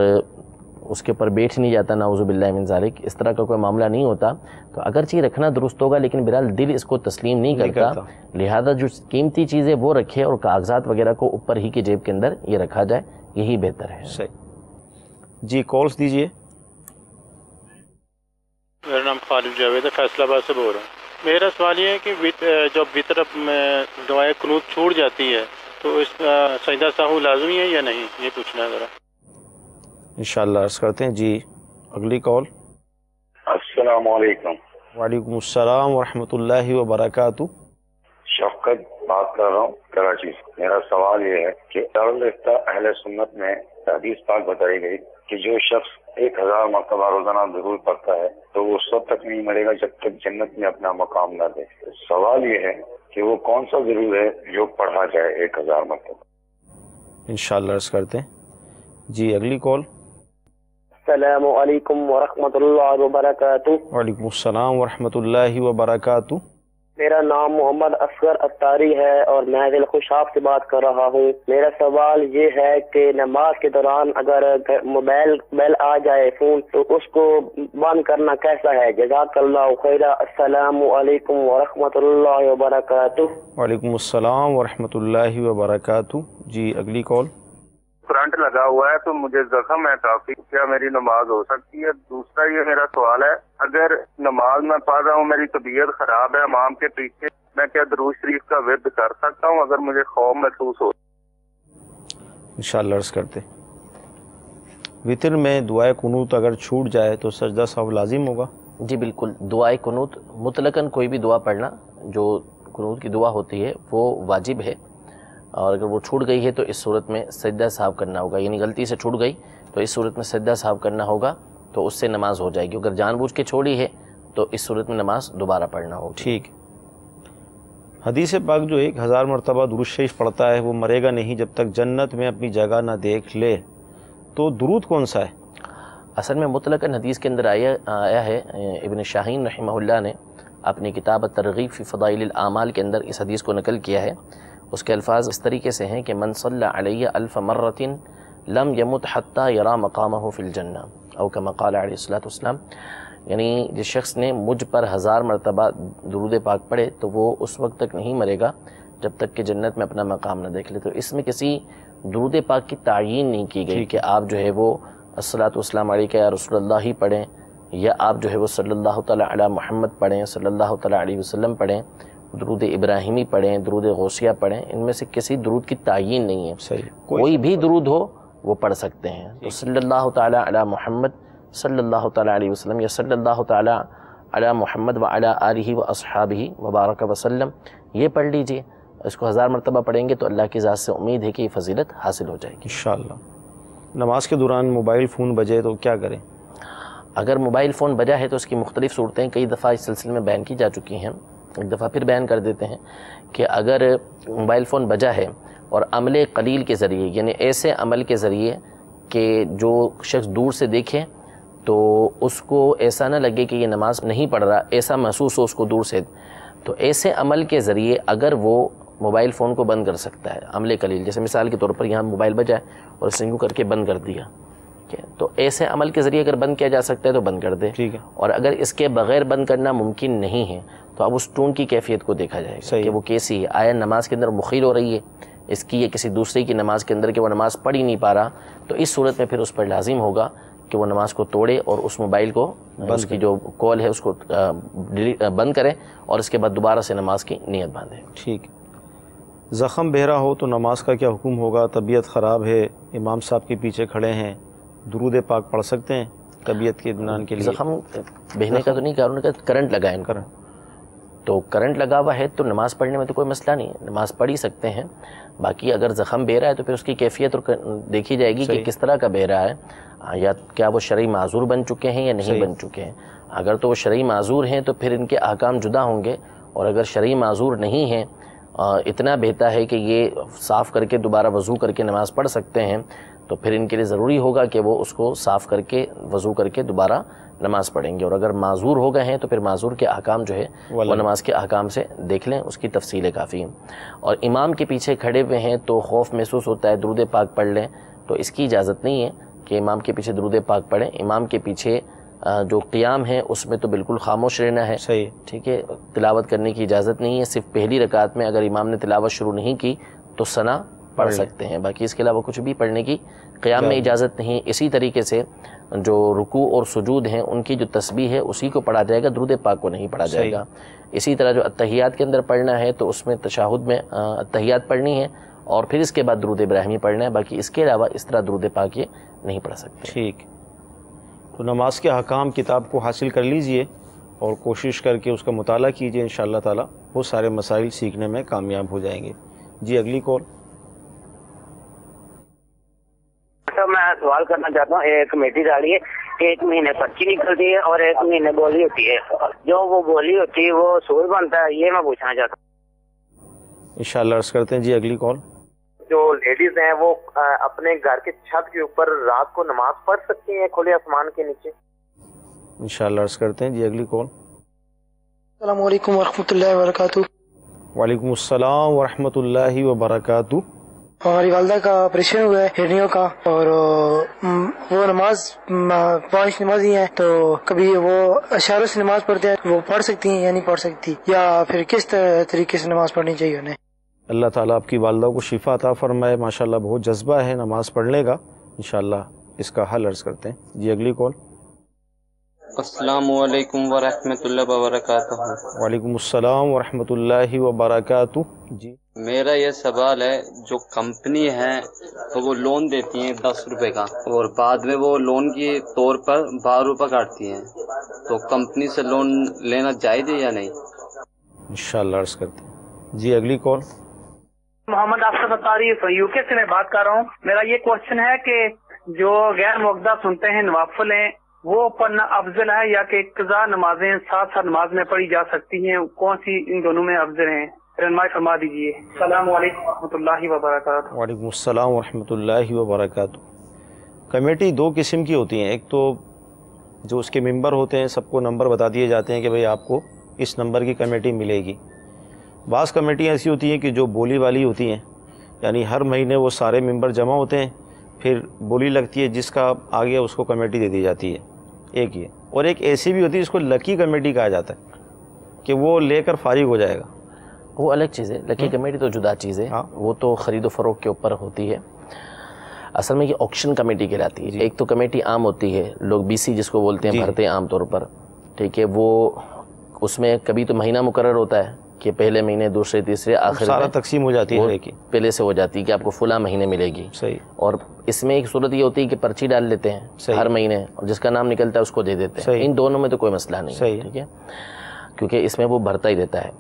اس کے اوپر بیٹھ نہیں جاتا، نعوذ باللہ من ذالک، اس طرح کا کوئی معاملہ نہیں ہوتا، تو اگرچہ رکھنا درست ہوگا لیکن بہرحال دل اس کو تسلیم نہیں کرتا. لہذا جو قیمتی چیزیں وہ رکھے اور کاغذات وغیرہ کو اوپر ہی کی جیب کے اندر یہ رکھا جائے، یہی بہتر ہے. صحیح. جی کالز دیجئے. میرا نام خالد جاوید ہے، فیصل آباد سے بول رہا ہوں. میرا سوال یہ ہے کہ جب وطر میں دعائے قنوت چھوٹ جاتی ہے تو اس سجدہ سہو لازمی ہے یا نہیں، یہ پوچھنا ہے ذرا. انشاءاللہ عرض کرتے ہیں. جی اگلی کال. السلام علیکم. وعلیکم السلام ورحمۃ اللہ وبرکاتہ. شفقت بات کر رہا ہوں کراچی سے. میرا سوال یہ ہے کہ دارالافتاء اہل سنت میں حدیث پاک بتائی گئی کہ جو شخص 1000 مرتبہ روزانہ درود پڑھتا ہے تو وہ اس وقت تک نہیں مرے گا جب تک جنت میں اپنا مقام نہ دے. سوال یہ ہے کہ وہ کون سا ضرور ہے جو پڑھا جائے 1000 مرتبہ. انشاءاللہ عرض کرتے ہیں. جی اگلی کال. السلام علیکم ورحمۃ اللہ وبرکاتہ. وعلیکم السلام ورحمۃ اللہ وبرکاتہ. میرا نام محمد اصغر اتاری ہے اور میں دل خوشاب سے بات کر رہا ہوں. میرا سوال یہ ہے کہ نماز کے دوران اگر موبائل بیل آ جائے فون تو اس کو بند کرنا کیسا ہے؟ جزاک اللہ خیرہ. السلام علیکم ورحمۃ اللہ وبرکاتہ. وعلیکم السلام ورحمۃ اللہ وبرکاتہ. جی اگلی کال. کرنٹ لگا ہوا ہے تو مجھے زخم ہے کافی، کیا میری نماز ہو سکتی ہے؟ دوسرا یہ میرا سوال ہے، اگر نماز میں پڑھ رہا ہوں، میری طبیعت خراب ہے، امام کے پیچھے، میں کیا درود شریف کا ورد کر سکتا ہوں اگر مجھے خوف محسوس ہو؟ انشاءاللہ عرض کرتے. وطر میں دعائے قنوت اگر چھوٹ جائے تو سجدہ سہو لازم ہوگا؟ جی بالکل. دعائے قنوت مطلقاً کوئی بھی دعا پڑھنا جو قنوت کی دعا ہوتی ہے وہ واجب ہے، اور اگر وہ چھوٹ گئی ہے تو اس صورت میں سجدہ سہو کرنا ہوگا. یعنی غلطی سے چھوٹ گئی تو اس صورت میں سجدہ سہو کرنا ہوگا، تو اس سے نماز ہو جائے گی. اگر جان بوجھ کے چھوڑی ہے تو اس صورت میں نماز دوبارہ پڑھنا ہوگا. ٹھیک. حدیث پاک جو 1000 مرتبہ درود شریف پڑھتا ہے وہ مرے گا نہیں جب تک جنت میں اپنی جگہ نہ دیکھ لے، تو درود کون سا ہے؟ اصل میں مطلقاً حدیث کے اندر آیا ہے. ابن شاہین رحمہ اللہ نے اپنی کتاب ترغیب فی فضائل الاعمال کے اندر اس حدیث کو نقل کیا ہے. اس کے الفاظ اس طریقے سے ہیں کہ من صلی علیہ الف مرۃ لم یمت حتی یرا مقامہ فی الجنہ او کما قال علیہ الصلوۃ والسلام. یعنی جس شخص نے مجھ پر 1000 مرتبہ درود پاک پڑھے تو وہ اس وقت تک نہیں مرے گا جب تک کہ جنت میں اپنا مقام نہ دیکھ لے. تو اس میں کسی درود پاک کی تعیین نہیں کی گئی کہ آپ جو ہے وہ الصلوۃ والسلام علیکہ یا رسول اللہ ہی پڑھیں، یا آپ جو ہے وہ صلی اللہ تعالیٰ علی محمد پڑھیں، صلی اللہ تعالیٰ علیہ وسلم پڑھیں، درود ابراہیمی پڑھیں، درود غوثیہ پڑھیں. ان میں سے کسی درود کی تعیین نہیں ہے. صحیح. کوئی بھی درود ہو وہ پڑھ سکتے ہیں. تو صلی اللہ تعالیٰ علی محمد صلی اللہ تعالیٰ علیہ وسلم یا صلی اللہ تعالیٰ علی محمد وعلی آلہ واصحابہ وبارک وسلم یہ پڑھ لیجئے. اس کو 1000 مرتبہ پڑھیں گے تو اللہ کی ذات سے امید ہے کہ یہ فضیلت حاصل ہو جائے گی انشاءاللہ. نماز کے دوران موبائل فون بجے تو کیا کریں؟ اگر موبائل فون بجا ہے تو اس کی مختلف صورتیں کئی دفعہ اس سلسلے میں بیان کی جا چکی ہیں. ایک دفعہ پھر بیان کر دیتے ہیں کہ اگر موبائل فون بجا ہے اور عمل قلیل کے ذریعے، یعنی ایسے عمل کے ذریعے کہ جو شخص دور سے دیکھے تو اس کو ایسا نہ لگے کہ یہ نماز نہیں پڑھ رہا، ایسا محسوس ہو اس کو دور سے، تو ایسے عمل کے ذریعے اگر وہ موبائل فون کو بند کر سکتا ہے، عمل قلیل، جیسے مثال کے طور پر یہاں موبائل بجا ہے اور اس نے یوں کر کے بند کر دیا، تو ایسے عمل کے ذریعے اگر بند کیا جا سکتا ہے تو بند کر دے. ٹھیک ہے. اور اگر اس کے بغیر بند کرنا ممکن نہیں ہے تو اب اس ٹون کی کیفیت کو دیکھا جائے گا کہ وہ کیسی ہے. آیا نماز کے اندر مخیل ہو رہی ہے اس کی یا کسی دوسرے کی نماز کے اندر کہ وہ نماز پڑھ ہی نہیں پا رہا، تو اس صورت میں پھر اس پر لازم ہوگا کہ وہ نماز کو توڑے اور اس موبائل کو اس کی جو کال ہے اس کو بند کرے اور اس کے بعد دوبارہ سے نماز کی نیت باندھے. ٹھیک. زخم بہرا ہو تو نماز کا کیا حکم ہوگا؟ طبیعت خراب ہے، امام صاحب کے پیچھے کھڑے ہیں، درود پاک پڑھ سکتے ہیں طبیعت کے اطمینان کے لیے؟ زخم بہنے کا تو نہیں کہا انہوں نے، کہا کرنٹ لگا ہے ان کا، تو کرنٹ لگا ہوا ہے تو نماز پڑھنے میں تو کوئی مسئلہ نہیں ہے، نماز پڑھ ہی سکتے ہیں. باقی اگر زخم بہ رہا ہے تو پھر اس کی کیفیت دیکھی جائے گی کہ کس طرح کا بہ رہا ہے، یا کیا وہ شرعی معذور بن چکے ہیں یا نہیں بن چکے ہیں. اگر تو وہ شرعی معذور ہیں تو پھر ان کے احکام جدا ہوں گے، اور اگر شرعی معذور نہیں ہیں، اتنا بہتا ہے کہ یہ صاف کر کے دوبارہ وضو کر کے نماز پڑھ سکتے ہیں، تو پھر ان کے لیے ضروری ہوگا کہ وہ اس کو صاف کر کے وضو کر کے دوبارہ نماز پڑھیں گے. اور اگر معذور ہو گئے ہیں تو پھر معذور کے احکام جو ہے وہ نماز کے احکام سے دیکھ لیں، اس کی تفصیل کافی ہے. اور امام کے پیچھے کھڑے ہوئے ہیں تو خوف محسوس ہوتا ہے، درود پاک پڑھ لیں، تو اس کی اجازت نہیں ہے کہ امام کے پیچھے درود پاک پڑھیں. امام کے پیچھے جو قیام ہے اس میں تو بالکل خاموش رہنا ہے. صحیح. ٹھیک ہے. تلاوت کرنے کی اجازت نہیں ہے. صرف پہلی رکعت میں اگر امام نے تلاوت شروع نہیں کی تو ثنا پڑھ سکتے ہیں، باقی اس کے علاوہ کچھ بھی پڑھنے کی قیام میں اجازت نہیں. اسی طریقے سے جو رکوع اور سجود ہیں ان کی جو تسبیح ہے اسی کو پڑھا جائے گا، درود پاک کو نہیں پڑھا جائے گا. اسی طرح جو اتحیات کے اندر پڑھنا ہے تو اس میں تشہد میں اتحیات پڑھنی ہے اور پھر اس کے بعد درود ابراہیمی پڑھنا ہے. باقی اس کے علاوہ اس طرح درود پاک یہ نہیں پڑھ سکتے. ٹھیک. تو نماز کے احکام کتاب کو حاصل کر لیجئے اور کوشش کر کے اس کا مطالعہ کیجئے، انشاءاللہ تعالی وہ سارے مسائل سیکھنے میں کامیاب ہو جائیں گے. جی اگلی کال. میں سوال کرنا چاہتا ہوں، ایک کمیٹی ڈالی ہے، 1 مہینے پرچی نکلتی ہے اور 1 مہینے بولی ہوتی ہے، جو وہ بولی ہوتی ہے وہ سود بنتا ہے، یہ میں پوچھنا چاہتا ہوں. انشاءاللہ عرض کرتے ہیں. جی اگلی کال. جو لیڈیز ہیں وہ اپنے گھر کے چھت کے اوپر رات کو نماز پڑھ سکتی ہیں کھلے آسمان کے نیچے؟ انشاءاللہ عرض کرتے ہیں. جی اگلی کال. السلام علیکم ورحمۃ اللہ وبرکاتہ۔ وعلیکم السلام ورحمۃ اللہ وبرکاتہ۔ ہماری والدہ کا آپریشن ہوا ہے ہرنیوں کا، اور وہ نماز 5 نمازی ہیں، تو کبھی وہ اشاروں سے نماز پڑھتے ہیں، وہ پڑھ سکتی ہیں یا نہیں پڑھ سکتی، یا پھر کس طریقے سے نماز پڑھنی چاہیے انہیں؟ اللہ تعالیٰ آپ کی والدہ کو شفا عطا فرمائے، ماشاءاللہ بہت جذبہ ہے نماز پڑھنے کا، انشاءاللہ اس کا حل عرض کرتے ہیں۔ جی اگلی کال۔ السلام علیکم ورحمۃ اللہ وبرکاتہ۔ وعلیکم السلام ورحمۃ اللہ وبرکاتہ۔ جی میرا یہ سوال ہے، جو کمپنی ہے تو وہ لون دیتی ہیں 10 روپے کا، اور بعد میں وہ لون کے طور پر 12 روپے کاٹتی ہیں، تو کمپنی سے لون لینا جائز ہے یا نہیں؟ انشاءاللہ عرض کرتے ہیں۔ جی اگلی کال۔ محمد افسر ستاری یو کے سے میں بات کر رہا ہوں۔ میرا یہ کوشچن ہے کہ جو غیر موقدہ سنتے ہیں نوافل ہیں، وہ پڑھنا افضل ہے یا کہ قضا نمازیں ساتھ ساتھ نماز میں پڑھی جا سکتی ہیں؟ کون سی ان دونوں میں افضل ہیں؟ رہنمائی فرما دیجیے۔ السلام علیکم ورحمۃ اللہ وبرکاتہ۔ وعلیکم السلام ورحمۃ اللہ وبرکاتہ۔ کمیٹی 2 قسم کی ہوتی ہیں، ایک تو جو اس کے ممبر ہوتے ہیں سب کو نمبر بتا دیے جاتے ہیں کہ بھئی آپ کو اس نمبر کی کمیٹی ملے گی۔ بعض کمیٹیاں ایسی ہوتی ہیں کہ جو بولی والی ہوتی ہیں، یعنی ہر مہینے وہ سارے ممبر جمع ہوتے ہیں، پھر بولی لگتی ہے، جس کا آ گیا اس کو کمیٹی دے دی جاتی ہے، ایک یہ۔ اور ایک ایسی بھی ہوتی ہے جس کو لکی کمیٹی کہا جاتا ہے کہ وہ لے کر فارغ ہو جائے گا، وہ الگ چیز ہے۔ لکی کمیٹی تو جدا چیز ہے، وہ تو خرید و فروخت کے اوپر ہوتی ہے۔ اصل میں یہ آکشن کمیٹی کہلاتی ہے۔ ایک تو کمیٹی عام ہوتی ہے، لوگ BC جس کو بولتے ہیں بھرتے ہیں عام طور پر، ٹھیک ہے، وہ اس میں کبھی تو مہینہ مقرر ہوتا ہے کہ پہلے مہینے، دوسرے، تیسرے، آخر سارا تقسیم ہو جاتی ہے، پہلے سے ہو جاتی ہے کہ آپ کو فلاں مہینے ملے گی۔ صحیح۔ اور اس میں ایک صورت یہ ہوتی ہے کہ پرچی ڈال لیتے ہیں ہر مہینے، اور جس کا نام نکلتا ہے اس کو دے دیتے ہیں۔ ان دونوں میں تو کوئی مسئلہ نہیں ہے، ٹھیک ہے، کیونکہ اس میں وہ بھرتا ہی رہتا ہے۔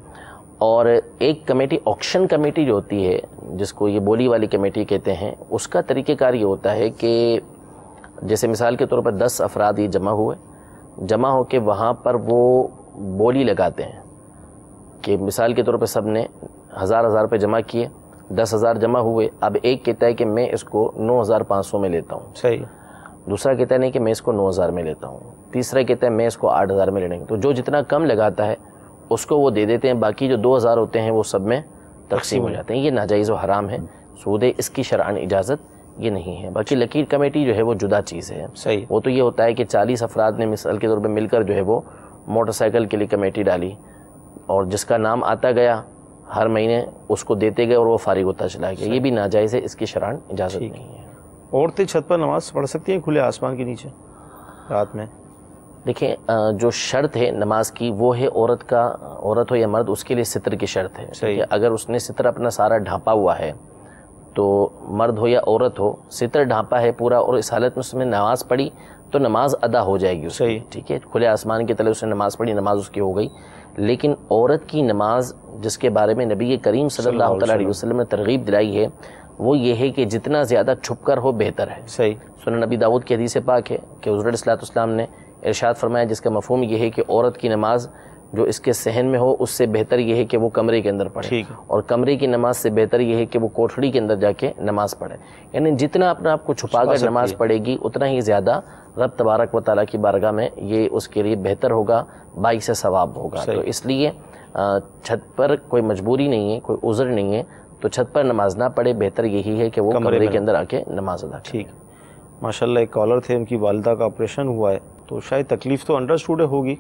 اور ایک کمیٹی آکشن کمیٹی جو ہوتی ہے، جس کو یہ بولی والی کمیٹی کہتے ہیں، اس کا طریقہ کار یہ ہوتا ہے کہ جیسے مثال کے طور پر 10 افراد یہ جمع ہو کے وہاں پر وہ بولی لگاتے ہیں کہ مثال کے طور پر سب نے 1000 روپے جمع کیے، 10,000 جمع ہوئے، اب ایک کہتا ہے کہ میں اس کو 9,500 میں لیتا ہوں، صحیح، دوسرا کہتا ہے نہیں کہ میں اس کو 9,000 میں لیتا ہوں، تیسرا کہتا ہے میں اس کو 8,000 میں لینے گا۔ تو جو جتنا کم لگاتا ہے اس کو وہ دے دیتے ہیں، باقی جو 2,000 ہوتے ہیں وہ سب میں تقسیم ہو جاتے ہیں۔ یہ ناجائز و حرام ہے، سود ہے، اس کی شرعاً اجازت یہ نہیں ہے۔ باقی لکیر کمیٹی جو ہے وہ جدا چیز ہے، صحیح، وہ تو یہ ہوتا ہے کہ 40 افراد نے مثال کے طور پہ مل کر جو ہے وہ موٹر سائیکل کے لیے کمیٹی ڈالی، اور جس کا نام آتا گیا ہر مہینے اس کو دیتے گئے اور وہ فارغ ہوتا چلا گیا۔ یہ بھی ناجائز ہے، اس کی شرعاً اجازت نہیں ہے۔ عورتیں چھت پر نماز پڑھ سکتی ہیں کھلے آسمان کے نیچے رات میں؟ دیکھیں، جو شرط ہے نماز کی وہ ہے عورت ہو یا مرد، اس کے لیے ستر کی شرط ہے۔ اگر اس نے ستر اپنا سارا ڈھانپا ہوا ہے، تو مرد ہو یا عورت ہو، ستر ڈھانپا ہے پورا، اور اس حالت میں اس میں نماز پڑھی تو نماز ادا ہو جائے گی اس کی، ٹھیک ہے، کھلے آسمان کے تلے اس نے نماز پڑھی، نماز اس کی ہو گئی۔ لیکن عورت کی نماز جس کے بارے میں نبی کریم صلی اللہ علیہ وسلم نے ترغیب دلائی ہے، وہ یہ ہے کہ جتنا زیادہ چھپ کر ہو بہتر ہے۔ صحیح۔ سنن نبی داؤد کی حدیث پاک ہے کہ حضور علیہ السلام نے ارشاد فرمایا، جس کا مفہوم یہ ہے کہ عورت کی نماز جو اس کے صحن میں ہو اس سے بہتر یہ ہے کہ وہ کمرے کے اندر پڑھے، اور کمرے کی نماز سے بہتر یہ ہے کہ وہ کوٹھڑی کے اندر جا کے نماز پڑھے۔ یعنی جتنا اپنے آپ کو چھپا کر نماز پڑھے گی اتنا ہی زیادہ رب تبارک و تعالیٰ کی بارگاہ میں یہ اس کے لیے بہتر ہوگا، باعث ثواب ہوگا۔ تو اس لیے چھت پر کوئی مجبوری نہیں ہے، کوئی عذر نہیں ہے، تو چھت پر نماز نہ پڑھے، بہتر یہی ہے کہ وہ کمرے کے اندر آ کے نماز ادا کرے۔ ٹھیک۔ ماشاءاللہ ایک کالر تھے، ان کی والدہ کا آپریشن ہوا ہے، تو شاید تکلیف تو انڈرسٹوڈ ہوگی،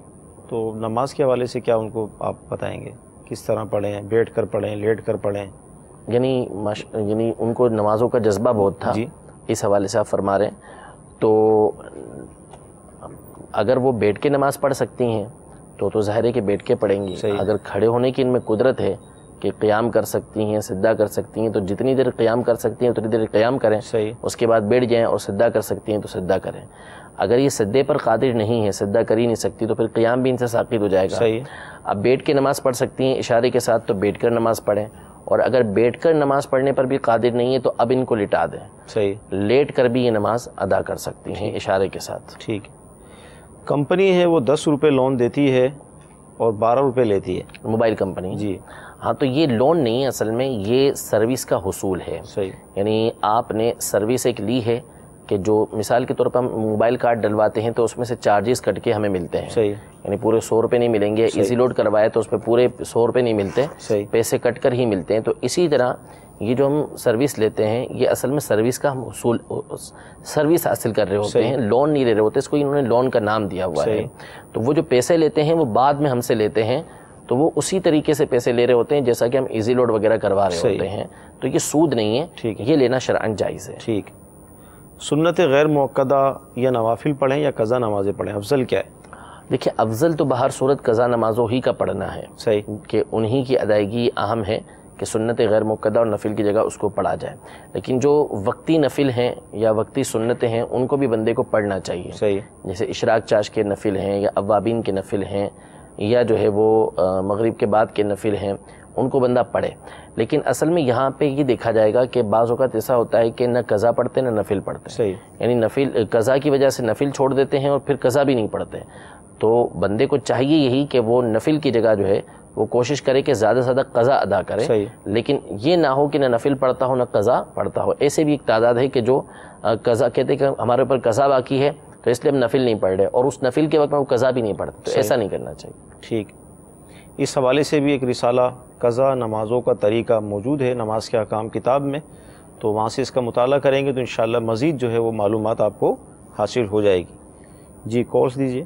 تو نماز کے حوالے سے کیا ان کو آپ بتائیں گے؟ کس طرح پڑھیں؟ بیٹھ کر پڑھیں، لیٹ کر پڑھیں؟ یعنی ان کو نمازوں کا جذبہ بہت تھا، اس حوالے سے آپ فرما رہے ہیں۔ تو اگر وہ بیٹھ کے نماز پڑھ سکتی ہیں تو ظاہر ہے کہ بیٹھ کے پڑھیں گی۔ اگر کھڑے ہونے کی ان میں قدرت ہے کہ قیام کر سکتی ہیں، سجدہ کر سکتی ہیں، تو جتنی دیر قیام کر سکتی ہیں اتنی دیر قیام کریں، اس کے بعد بیٹھ جائیں، اور سجدہ کر سکتی ہیں تو سجدہ کریں۔ اگر یہ سجدے پر قادر نہیں ہے، سجدہ کر ہی نہیں سکتی، تو پھر قیام بھی ان سے ساقط ہو جائے گا۔ اب بیٹھ کے نماز پڑھ سکتی ہیں اشارے کے ساتھ، تو بیٹھ کر نماز پڑھیں، اور اگر بیٹھ کر نماز پڑھنے پر بھی قادر نہیں ہے تو اب ان کو لٹا دیں، لیٹ کر بھی یہ نماز ادا کر سکتی ہیں اشارے کے ساتھ۔ ٹھیک۔ کمپنی ہے وہ 10 روپے لون دیتی ہے اور 12 روپے لیتی ہے، موبائل کمپنی؟ جی ہاں، تو یہ لون نہیں ہے، اصل میں یہ سروس کا حصول ہے۔ صحیح۔ یعنی آپ نے سروس ایک لی ہے کہ جو مثال کے طور پر ہم موبائل کارڈ ڈلواتے ہیں تو اس میں سے چارجز کٹ کے ہمیں ملتے ہیں. صحیح. یعنی پورے 100 روپے نہیں ملیں گے. ایزی لوڈ کروائے تو اس پہ پورے 100 روپے نہیں ملتے, پیسے کٹ کر ہی ملتے ہیں. تو اسی طرح یہ جو ہم سروس لیتے ہیں یہ اصل میں سروس کا ہم اصول سروس حاصل کر رہے ہوتے ہیں, لون نہیں لے رہے ہوتے. اس کو انہوں نے لون کا نام دیا ہوا ہے. تو وہ جو پیسے لیتے ہیں وہ بعد میں ہم سے لیتے ہیں, تو وہ اسی طریقے سے پیسے لے رہے ہوتے ہیں جیسا کہ ہم ایزی لوڈ وغیرہ کروا رہے ہوتے ہیں. تو یہ سود نہیں ہے, یہ لینا شرعاً جائز ہے. ٹھیک. سنت غیر موقدہ یا نوافل پڑھیں یا قضا نمازیں پڑھیں, افضل کیا ہے؟ دیکھیں افضل تو بہر صورت قضا نمازوں ہی کا پڑھنا ہے. صحیح. کہ انہی کی ادائیگی اہم ہے کہ سنت غیر موقدہ اور نفل کی جگہ اس کو پڑھا جائے. لیکن جو وقتی نفل ہیں یا وقتی سنتیں ہیں ان کو بھی بندے کو پڑھنا چاہیے. صحیح. جیسے اشراق چاش کے نفل ہیں یا اوابین کے نفل ہیں یا جو ہے وہ مغرب کے بعد کے نفل ہیں, ان کو بندہ پڑھے. لیکن اصل میں یہاں پہ یہ دیکھا جائے گا کہ بعض اوقات ایسا ہوتا ہے کہ نہ قضا پڑھتے نہ نفل پڑھتے. صحیح. یعنی نفل قضا کی وجہ سے نفل چھوڑ دیتے ہیں اور پھر قضا بھی نہیں پڑھتے. تو بندے کو چاہیے یہی کہ وہ نفل کی جگہ جو ہے وہ کوشش کرے کہ زیادہ سے زیادہ قضا ادا کرے. صحیح. لیکن یہ نہ ہو کہ نہ نفل پڑھتا ہو نہ قضا پڑھتا ہو. ایسے بھی ایک تعداد ہے کہ جو قضا کہتے ہیں کہ ہمارے اوپر قضا باقی ہے تو اس لیے ہم نفل نہیں پڑھ رہے, اور اس نفل کے وقت میں وہ قضا بھی نہیں پڑھتے. تو ایسا نہیں کرنا چاہیے. ٹھیک. اس حوالے سے بھی ایک رسالہ قضا نمازوں کا طریقہ موجود ہے نماز کے احکام کتاب میں, تو وہاں سے اس کا مطالعہ کریں گے تو انشاءاللہ مزید جو ہے وہ معلومات آپ کو حاصل ہو جائے گی. جی کالس دیجیے.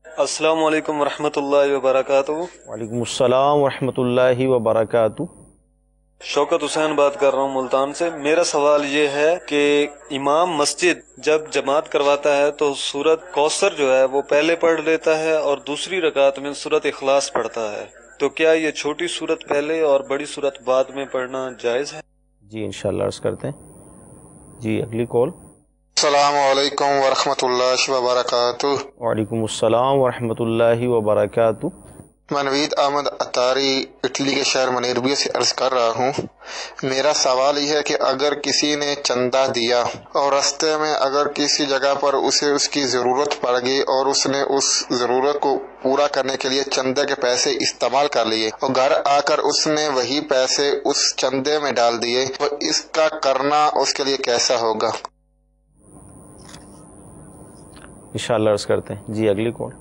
السلام علیکم ورحمۃ اللہ وبرکاتہ. وعلیکم السلام ورحمۃ اللہ وبرکاتہ. شوکت حسین بات کر رہا ہوں ملتان سے. میرا سوال یہ ہے کہ امام مسجد جب جماعت کرواتا ہے تو سورت کوثر جو ہے وہ پہلے پڑھ لیتا ہے اور دوسری رکعت میں سورت اخلاص پڑھتا ہے, تو کیا یہ چھوٹی سورت پہلے اور بڑی سورت بعد میں پڑھنا جائز ہے؟ جی انشاءاللہ عرض کرتے ہیں. جی اگلی کال. السلام علیکم ورحمۃ اللہ وبرکاتہ. وعلیکم السلام ورحمۃ اللہ وبرکاتہ. میں نوید احمد اتاری اٹلی کے شہر منیربیہ سے عرض کر رہا ہوں. میرا سوال یہ ہے کہ اگر کسی نے چندہ دیا اور راستے میں اگر کسی جگہ پر اسے اس کی ضرورت پڑ گئی اور اس نے اس ضرورت کو پورا کرنے کے لیے چندے کے پیسے استعمال کر لیے اور گھر آ کر اس نے وہی پیسے اس چندے میں ڈال دیے, تو اس کا کرنا اس کے لیے کیسا ہوگا؟ انشاءاللہ عرض کرتے ہیں. جی اگلی کال.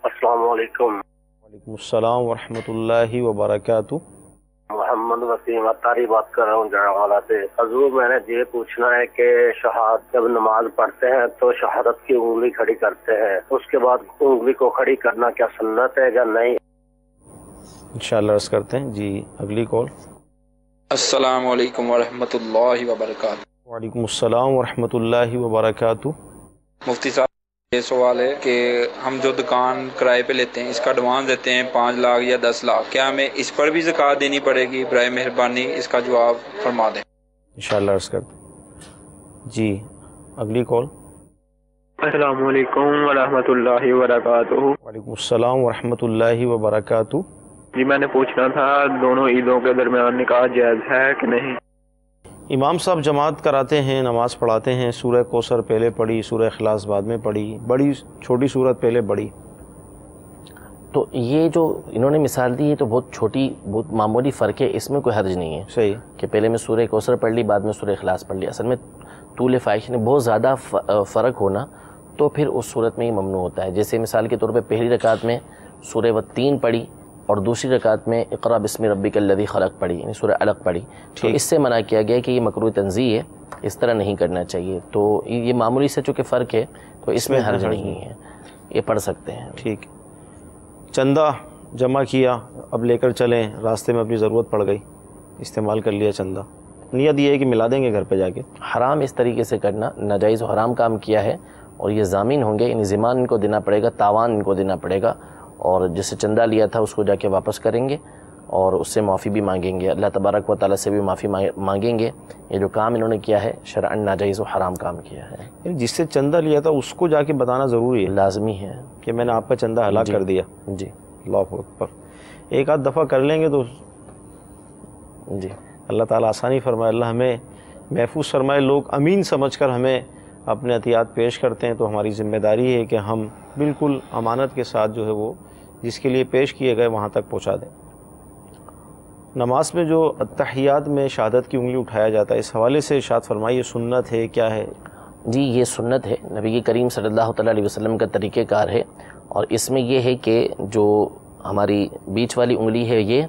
السلام علیکم. وعلیکم السلام ورحمۃ اللہ وبرکاتہ. محمد وسیم اتاری بات کر رہا ہوں جڑوالا سے. حضور میں نے یہ پوچھنا ہے کہ شہادت جب نماز پڑھتے ہیں تو شہادت کی انگلی کھڑی کرتے ہیں, اس کے بعد انگلی کو کھڑی کرنا کیا سنت ہے یا نہیں؟ انشاءاللہ عرض کرتے ہیں. جی اگلی کال. السلام علیکم ورحمۃ اللہ وبرکاتہ. وعلیکم السلام ورحمۃ اللہ وبرکاتہ. مفتی صاحب یہ سوال ہے کہ ہم جو دکان کرائے پہ لیتے ہیں اس کا ایڈوانس دیتے ہیں 5 لاکھ یا 10 لاکھ, کیا ہمیں اس پر بھی زکوٰۃ دینی پڑے گی؟ برائے مہربانی اس کا جواب فرما دیں. انشاءاللہ عرض کرتے ہیں. جی اگلی کال. السلام علیکم ورحمۃ اللہ وبرکاتہ. وعلیکم السلام ورحمۃ اللہ وبرکاتہ. جی میں نے پوچھنا تھا دونوں عیدوں کے درمیان نکاح جائز ہے کہ نہیں؟ امام صاحب جماعت کراتے ہیں, نماز پڑھاتے ہیں, سورہ کوثر پہلے پڑھی, سورہ اخلاص بعد میں پڑھی, بڑی چھوٹی سورت پہلے پڑھی. تو یہ جو انہوں نے مثال دی ہے تو بہت چھوٹی بہت معمولی فرق ہے, اس میں کوئی حرج نہیں ہے. صحیح. کہ پہلے میں سورہ کوثر پڑھ لی بعد میں سورہ اخلاص پڑھ لی. اصل میں طول فائش نے بہت زیادہ فرق ہونا تو پھر اس صورت میں یہ ممنوع ہوتا ہے. جیسے مثال کے طور پہ پہلی رکعت میں سورہ والتین پڑھی اور دوسری رکعت میں اقرا بسم ربک الذی خلق پڑھی, یعنی سورہ علق پڑھی. تو اس سے منع کیا گیا کہ یہ مکروہ تنزیہ ہے, اس طرح نہیں کرنا چاہیے. تو یہ معمولی سے چونکہ فرق ہے تو اس میں حرج نہیں ہے, یہ پڑھ سکتے ہیں. ٹھیک. چندہ جمع کیا, اب لے کر چلیں, راستے میں اپنی ضرورت پڑ گئی, استعمال کر لیا چندہ, نیت یہ ہے کہ ملا دیں گے گھر پہ جا کے. حرام اس طریقے سے کرنا, ناجائز و حرام کام کیا ہے اور یہ ضامین ہوں گے, یعنی ضمان ان کو دینا پڑے گا, تاوان ان کو دینا پڑے گا, اور جس سے چندہ لیا تھا اس کو جا کے واپس کریں گے اور اس سے معافی بھی مانگیں گے, اللہ تبارک و تعالیٰ سے بھی معافی مانگیں گے. یہ جو کام انہوں نے کیا ہے شرعاً ناجائز و حرام کام کیا ہے. یعنی جس سے چندہ لیا تھا اس کو جا کے بتانا ضروری ہے, لازمی ہے کہ میں نے آپ کا چندہ ہلاک کر دیا. جی اللہ اکبر. ایک آدھ دفعہ کر لیں گے تو جی اللہ تعالیٰ آسانی فرمائے, اللہ ہمیں محفوظ فرمائے. لوگ امین سمجھ کر ہمیں اپنے عطیات پیش کرتے ہیں تو ہماری ذمہ داری ہے کہ ہم بالکل امانت کے ساتھ جو ہے وہ جس کے لیے پیش کیے گئے وہاں تک پہنچا دیں. نماز میں جو التحیات میں شہادت کی انگلی اٹھایا جاتا ہے، اس حوالے سے ارشاد فرمائیے، سنت ہے کیا ہے؟ جی یہ سنت ہے، نبی کریم صلی اللہ تعالیٰ علیہ وسلم کا طریقہ کار ہے، اور اس میں یہ ہے کہ جو ہماری بیچ والی انگلی ہے یہ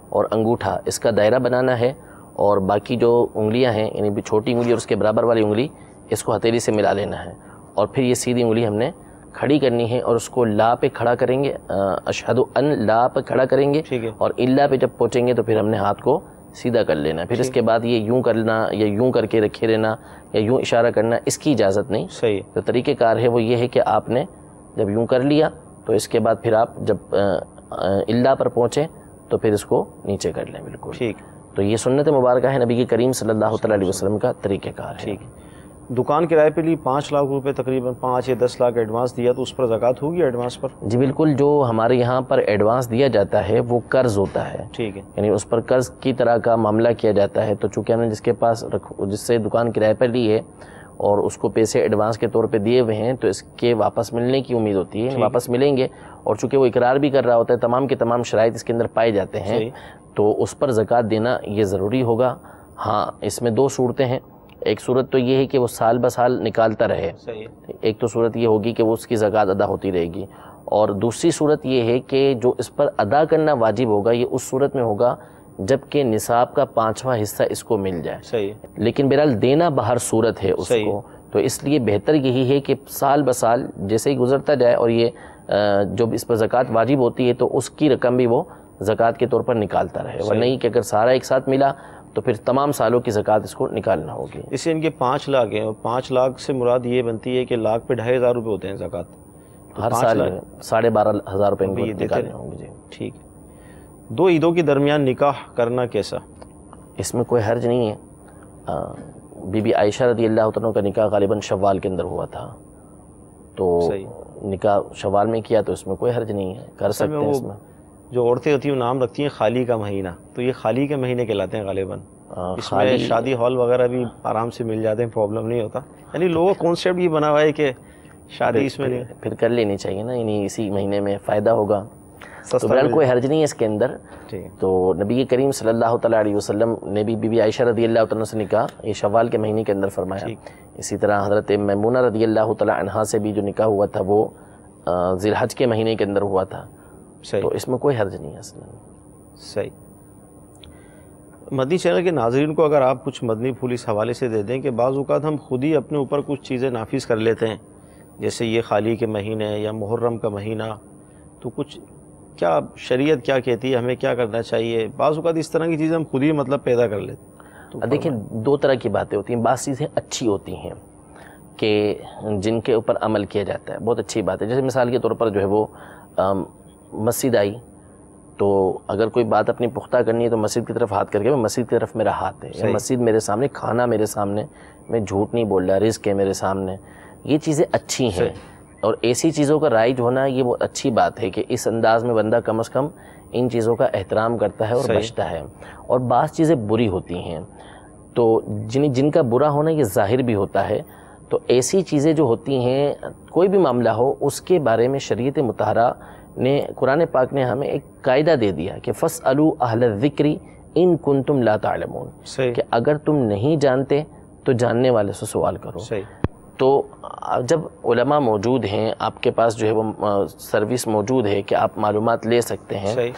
اور انگوٹھا، اس کا دائرہ بنانا ہے، اور باقی جو انگلیاں ہیں یعنی چھوٹی انگلی اور اس کے برابر والی انگلی، اس کو ہتھیلی سے ملا لینا ہے، اور پھر یہ سیدھی انگلی ہم نے کھڑی کرنی ہے اور اس کو لا پہ کھڑا کریں گے، اشہد ان لا پہ کھڑا کریں گے، اور الا پہ جب پہنچیں گے تو پھر ہم نے ہاتھ کو سیدھا کر لینا ہے۔ پھر اس کے بعد یہ یوں کرنا یا یوں کر کے رکھے رہنا یا یوں اشارہ کرنا، اس کی اجازت نہیں۔ صحیح۔ تو طریقہ کار ہے وہ یہ ہے کہ آپ نے جب یوں کر لیا تو اس کے بعد پھر آپ جب الا پر پہنچیں تو پھر اس کو نیچے کر لیں بالکل۔ ٹھیک۔ تو یہ سنت مبارکہ ہے نبی کریم صلی اللہ تعالیٰ علیہ وسلم کا طریقہ کار ہے۔ ٹھیک۔ دکان کرائے پہ لی 5 لاکھ روپے، تقریباً 5 یا 10 لاکھ ایڈوانس دیا، تو اس پر زکوٰۃ ہوگی ایڈوانس پر؟ جی بالکل، جو ہمارے یہاں پر ایڈوانس دیا جاتا ہے وہ قرض ہوتا ہے، ٹھیک ہے، یعنی اس پر قرض کی طرح کا معاملہ کیا جاتا ہے۔ تو چونکہ ہم نے جس سے دکان کرائے پر لی ہے اور اس کو پیسے ایڈوانس کے طور پہ دیے ہوئے ہیں، تو اس کے واپس ملنے کی امید ہوتی ہے، واپس ملیں گے، اور چونکہ وہ اقرار بھی کر رہا ہوتا ہے، تمام کے تمام شرائط اس کے اندر پائے جاتے ہیں، تو اس پر زکوٰۃ دینا یہ ضروری ہوگا۔ ہاں اس میں 2 صورتیں ہیں، ایک صورت تو یہ ہے کہ وہ سال بہ سال نکالتا رہے، ایک تو صورت یہ ہوگی کہ وہ اس کی زکوٰۃ ادا ہوتی رہے گی، اور دوسری صورت یہ ہے کہ جو اس پر ادا کرنا واجب ہوگا یہ اس صورت میں ہوگا جب کہ نصاب کا 5واں حصہ اس کو مل جائے، لیکن بہرحال دینا باہر صورت ہے اس کو، تو اس لیے بہتر یہی ہے کہ سال بہ سال جیسے ہی گزرتا جائے اور یہ جب اس پر زکوٰۃ واجب ہوتی ہے تو اس کی رقم بھی وہ زکوٰۃ کے طور پر نکالتا رہے، ورنہ نہیں کہ اگر سارا ایک ساتھ ملا تو پھر تمام سالوں کی زکوٰۃ اس کو نکالنا ہوگی۔ اسے ان کے 5 لاکھ ہیں، اور 5 لاکھ سے مراد یہ بنتی ہے کہ لاکھ پہ 2,500 روپے ہوتے ہیں زکوٰۃ، ہر سال 12,500 روپے ان کو نکالنے ہوں گے۔ جی ٹھیک ہے۔ 2 عیدوں کے درمیان نکاح کرنا کیسا؟ اس میں کوئی حرج نہیں ہے۔ بی بی عائشہ رضی اللہ عنہ کا نکاح غالباً شوال کے اندر ہوا تھا، تو نکاح شوال میں کیا تو اس میں کوئی حرج نہیں ہے، کر سکتے ہیں۔ اس میں جو عورتیں ہوتی ہیں وہ نام رکھتی ہیں خالی کا مہینہ، تو یہ خالی کے مہینے کہلاتے ہیں غالباً، اس میں شادی ہال وغیرہ بھی آرام سے مل جاتے ہیں، پرابلم نہیں ہوتا، یعنی لوگوں کا کانسیپٹ یہ بنا ہوا ہے کہ شادی اس میں نہیں، پھر کر لینی چاہیے نا، یعنی اسی مہینے میں فائدہ ہوگا، تو بہرحال کوئی حرج نہیں ہے اس کے اندر۔ تو نبی کریم صلی اللہ تعالیٰ علیہ وسلم نے بھی بی بی عائشہ رضی اللہ عنہ سے نکاح یہ شوال کے مہینے کے اندر فرمایا، اسی طرح حضرت میمونہ رضی اللہ تعالیٰ عنہا سے بھی جو نکاح ہوا تھا وہ ذی الحج کے مہینے کے اندر ہوا تھا، تو اس میں کوئی حرج نہیں ہے اصلا۔ صحیح۔ مدنی چینل کے ناظرین کو اگر آپ کچھ مدنی پھول اس حوالے سے دے دیں کہ بعض اوقات ہم خود ہی اپنے اوپر کچھ چیزیں نافذ کر لیتے ہیں، جیسے یہ خالی کے مہینے یا محرم کا مہینہ، تو کچھ کیا شریعت کیا کہتی ہے، ہمیں کیا کرنا چاہیے؟ بعض اوقات اس طرح کی چیزیں ہم خود ہی مطلب پیدا کر لیتے ہیں۔ دیکھیں 2 طرح کی باتیں ہوتی ہیں، بعض چیزیں اچھی ہوتی ہیں کہ جن کے اوپر عمل کیا جاتا ہے، بہت اچھی بات ہے، جیسے مثال کے طور پر جو ہے وہ مسجد آئی تو اگر کوئی بات اپنی پختہ کرنی ہے تو مسجد کی طرف ہاتھ کر کے میں مسجد کی طرف میرا ہاتھ ہے، مسجد میرے سامنے، کھانا میرے سامنے، میں جھوٹ نہیں بول رہا، رزق ہے میرے سامنے، یہ چیزیں اچھی ہیں، اور ایسی چیزوں کا رائج ہونا یہ وہ اچھی بات ہے کہ اس انداز میں بندہ کم از کم ان چیزوں کا احترام کرتا ہے اور بچتا ہے۔ اور بعض چیزیں بری ہوتی ہیں تو جن کا برا ہونا یہ ظاہر بھی ہوتا ہے، تو ایسی چیزیں جو ہوتی ہیں کوئی بھی معاملہ ہو اس کے بارے میں شریعت مطہرہ نے، قرآن پاک نے ہمیں ایک قاعدہ دے دیا کہ فَاسْأَلُوا أَهْلَ الذِّكْرِ إِن كُنتُمْ لَا تَعْلَمُونَ، کہ اگر تم نہیں جانتے تو جاننے والے سے سوال کرو۔ تو جب علماء موجود ہیں آپ کے پاس جو ہے وہ سروس موجود ہے کہ آپ معلومات لے سکتے ہیں،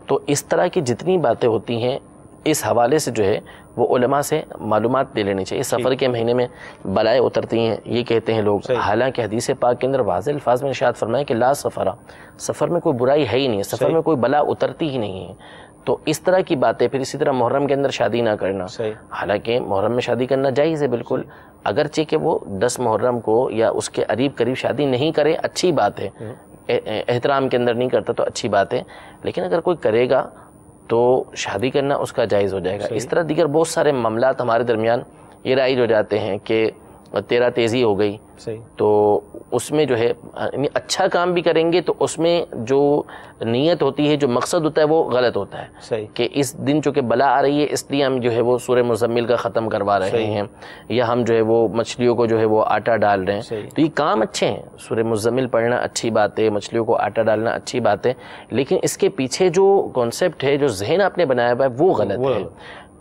تو اس طرح کی جتنی باتیں ہوتی ہیں اس حوالے سے جو ہے وہ علماء سے معلومات لے لینی چاہیے۔ سفر کے مہینے میں بلائیں اترتی ہیں یہ کہتے ہیں لوگ، حالانکہ حدیث پاک کے اندر واضح الفاظ میں ارشاد فرمایا کہ لا سفرہ، سفر میں کوئی برائی ہے ہی نہیں، سفر میں کوئی بلا اترتی ہی نہیں ہے۔ تو اس طرح کی باتیں، پھر اسی طرح محرم کے اندر شادی نہ کرنا، حالانکہ محرم میں شادی کرنا جائز ہے بالکل، اگرچہ کہ وہ 10 محرم کو یا اس کے قریب شادی نہیں کرے، اچھی بات ہے، احترام کے اندر نہیں کرتا تو اچھی بات ہے، لیکن اگر کوئی کرے گا تو شادی کرنا اس کا جائز ہو جائے گا۔ اس طرح دیگر بہت سارے معاملات ہمارے درمیان یہ رائج ہو جاتے ہیں کہ تیرا تیزی ہو گئی تو اس میں جو ہے اچھا کام بھی کریں گے تو اس میں جو نیت ہوتی ہے، جو مقصد ہوتا ہے وہ غلط ہوتا ہے کہ اس دن چونکہ بلا آ رہی ہے اس لیے ہم جو ہے وہ سورہ مزمل کا ختم کروا رہے ہیں، یا ہم جو ہے وہ مچھلیوں کو جو ہے وہ آٹا ڈال رہے ہیں، تو یہ کام اچھے ہیں، سورہ مزمل پڑھنا اچھی بات ہے، مچھلیوں کو آٹا ڈالنا اچھی بات ہے، لیکن اس کے پیچھے جو کانسیپٹ ہے، جو ذہن آپ نے بنایا ہوا ہے وہ غلط ہے۔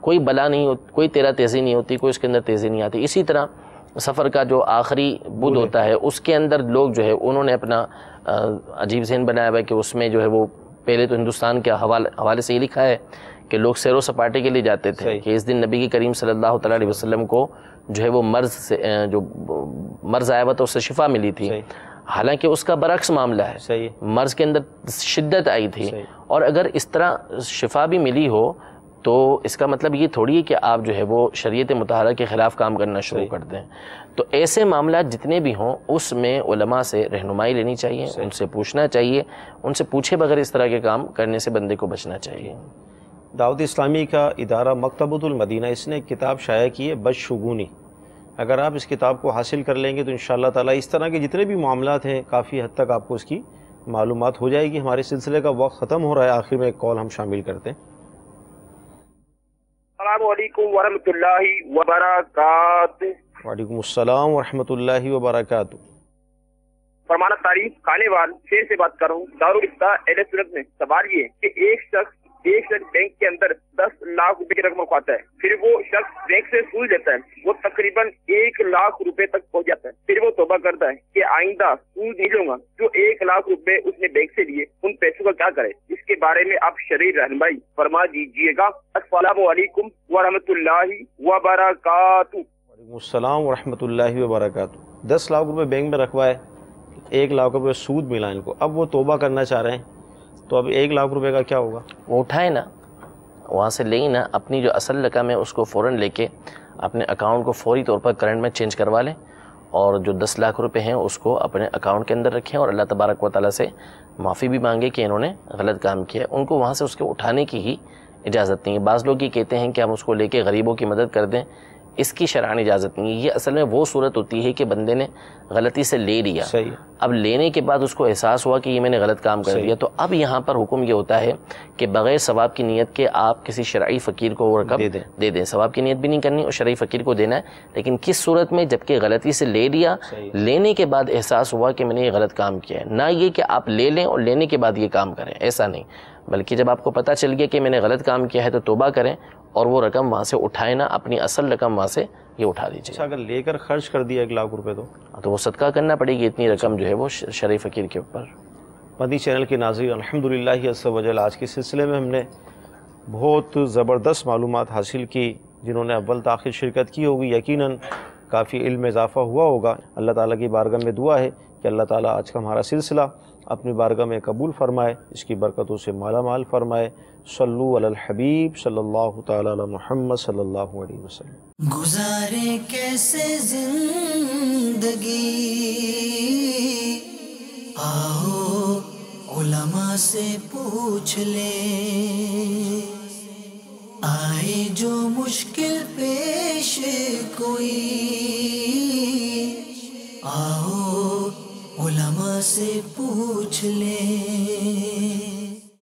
کوئی بلا نہیں ہوتی، کوئی تیرا تیزی نہیں ہوتی، کوئی اس کے اندر تیزی نہیں آتی۔ اسی طرح سفر کا جو آخری بدھ ہوتا ہے اس کے اندر لوگ جو ہے انہوں نے اپنا عجیب ذہن بنایا ہوا ہے کہ اس میں جو ہے وہ پہلے تو ہندوستان کے حوالے سے یہ لکھا ہے کہ لوگ سیر و سپاٹے کے لیے جاتے تھے کہ اس دن نبی کی کریم صلی اللہ تعالیٰ علیہ وسلم کو جو ہے وہ مرض آیا ہوا تو اس سے شفا ملی تھی، حالانکہ اس کا برعکس معاملہ ہے، مرض کے اندر شدت آئی تھی، اور اگر اس طرح شفا بھی ملی ہو تو اس کا مطلب یہ تھوڑی ہے کہ آپ جو ہے وہ شریعت مطہرہ کے خلاف کام کرنا شروع کر دیں۔ تو ایسے معاملات جتنے بھی ہوں اس میں علماء سے رہنمائی لینی چاہیے، ان سے پوچھنا چاہیے، ان سے پوچھے بغیر اس طرح کے کام کرنے سے بندے کو بچنا چاہیے۔ دعوت اسلامی کا ادارہ مکتبۃ المدینہ اس نے ایک کتاب شائع کی ہے بدشگونی، اگر آپ اس کتاب کو حاصل کر لیں گے تو انشاءاللہ تعالیٰ اس طرح کے جتنے بھی معاملات ہیں کافی حد تک آپ کو اس کی معلومات ہو جائے گی۔ ہمارے سلسلے کا وقت ختم ہو رہا ہے، آخر میں ایک کال ہم شامل کرتے ہیں۔ السلام علیکم ورحمۃ اللہ وبرکاتہ۔ وعلیکم السلام ورحمۃ اللہ وبرکاتہ۔ فرمانا تعریف کھانے وال شیر سے بات کر رہا ہوں، دارالفتہ اہل سنت میں۔ سوال یہ کہ ایک شخص بینک کے اندر 10 لاکھ روپے کی رقم رکھواتا ہے، پھر وہ شخص بینک سے سود لیتا ہے، وہ تقریباً 1 لاکھ روپے تک پہنچ جاتا ہے، پھر وہ توبہ کرتا ہے کہ آئندہ سود نہیں لوں گا۔ جو 1 لاکھ روپے اس نے بینک سے لیے ان پیسوں کا کیا کرے؟ اس کے بارے میں آپ شرعی رہنمائی فرما دیجیے گا۔ السلام علیکم ورحمۃ اللہ وبرکاتہ۔ وعلیکم السلام ورحمۃ اللہ وبرکاتہ۔ 10 لاکھ روپے بینک میں رکھوائے، 1 لاکھ روپے سود ملا ان کو، اب وہ توبہ کرنا چاہ رہے ہیں تو اب 1 لاکھ روپے کا کیا ہوگا؟ وہ اٹھائے نا، وہاں سے لیں نا، اپنی جو اصل رقم ہے اس کو فوراً لے کے اپنے اکاؤنٹ کو فوری طور پر کرنٹ میں چینج کروا لیں، اور جو 10 لاکھ روپے ہیں اس کو اپنے اکاؤنٹ کے اندر رکھیں اور اللہ تبارک و تعالیٰ سے معافی بھی مانگے کہ انہوں نے غلط کام کیا۔ ان کو وہاں سے اس کے اٹھانے کی ہی اجازت نہیں ہے۔ بعض لوگ یہ کہتے ہیں کہ ہم اس کو لے کے غریبوں کی مدد کر دیں، اس کی شرعاً اجازت نہیں ہے۔ یہ اصل میں وہ صورت ہوتی ہے کہ بندے نے غلطی سے لے لیا، اب لینے کے بعد اس کو احساس ہوا کہ یہ میں نے غلط کام کر دیا، تو اب یہاں پر حکم یہ ہوتا ہے کہ بغیر ثواب کی نیت کے آپ کسی شرعی فقیر کو وہ رقم دے دیں۔ ثواب کی نیت بھی نہیں کرنی اور شرعی فقیر کو دینا ہے، لیکن کس صورت میں؟ جبکہ غلطی سے لے لیا، لینے کے بعد احساس ہوا کہ میں نے یہ غلط کام کیا ہے، نہ یہ کہ آپ لے لیں اور لینے کے بعد یہ کام کریں، ایسا نہیں، بلکہ جب آپ کو پتہ چل گیا کہ میں نے غلط کام کیا ہے تو توبہ کریں اور وہ رقم وہاں سے اٹھائیں نا، اپنی اصل رقم وہاں سے یہ اٹھا دیجیے۔ اگر لے کر خرچ کر دیا 1 لاکھ روپے تو وہ صدقہ کرنا پڑے گی، اتنی رقم جو ہے وہ شرعی فقیر کے اوپر۔ مدنی چینل کے ناظرین، الحمدللہ عز و جل آج کے سلسلے میں ہم نے بہت زبردست معلومات حاصل کی، جنہوں نے اول تاخیر شرکت کی ہوگی یقیناً کافی علم میں اضافہ ہوا ہوگا۔ اللہ تعالیٰ کی بارگاہ میں دعا ہے کہ اللہ تعالیٰ آج کا ہمارا سلسلہ اپنی بارگاہ میں قبول فرمائے، اس کی برکتوں سے مالا مال فرمائے۔ صلو علی الحبیب صلی اللہ تعالی علی محمد صلی اللہ علیہ وسلم۔ گزارے کیسے زندگی، آؤ علماء سے پوچھ لیں، آئے جو مشکل پیش کوئی، آؤ علماء سے پوچھ لیں۔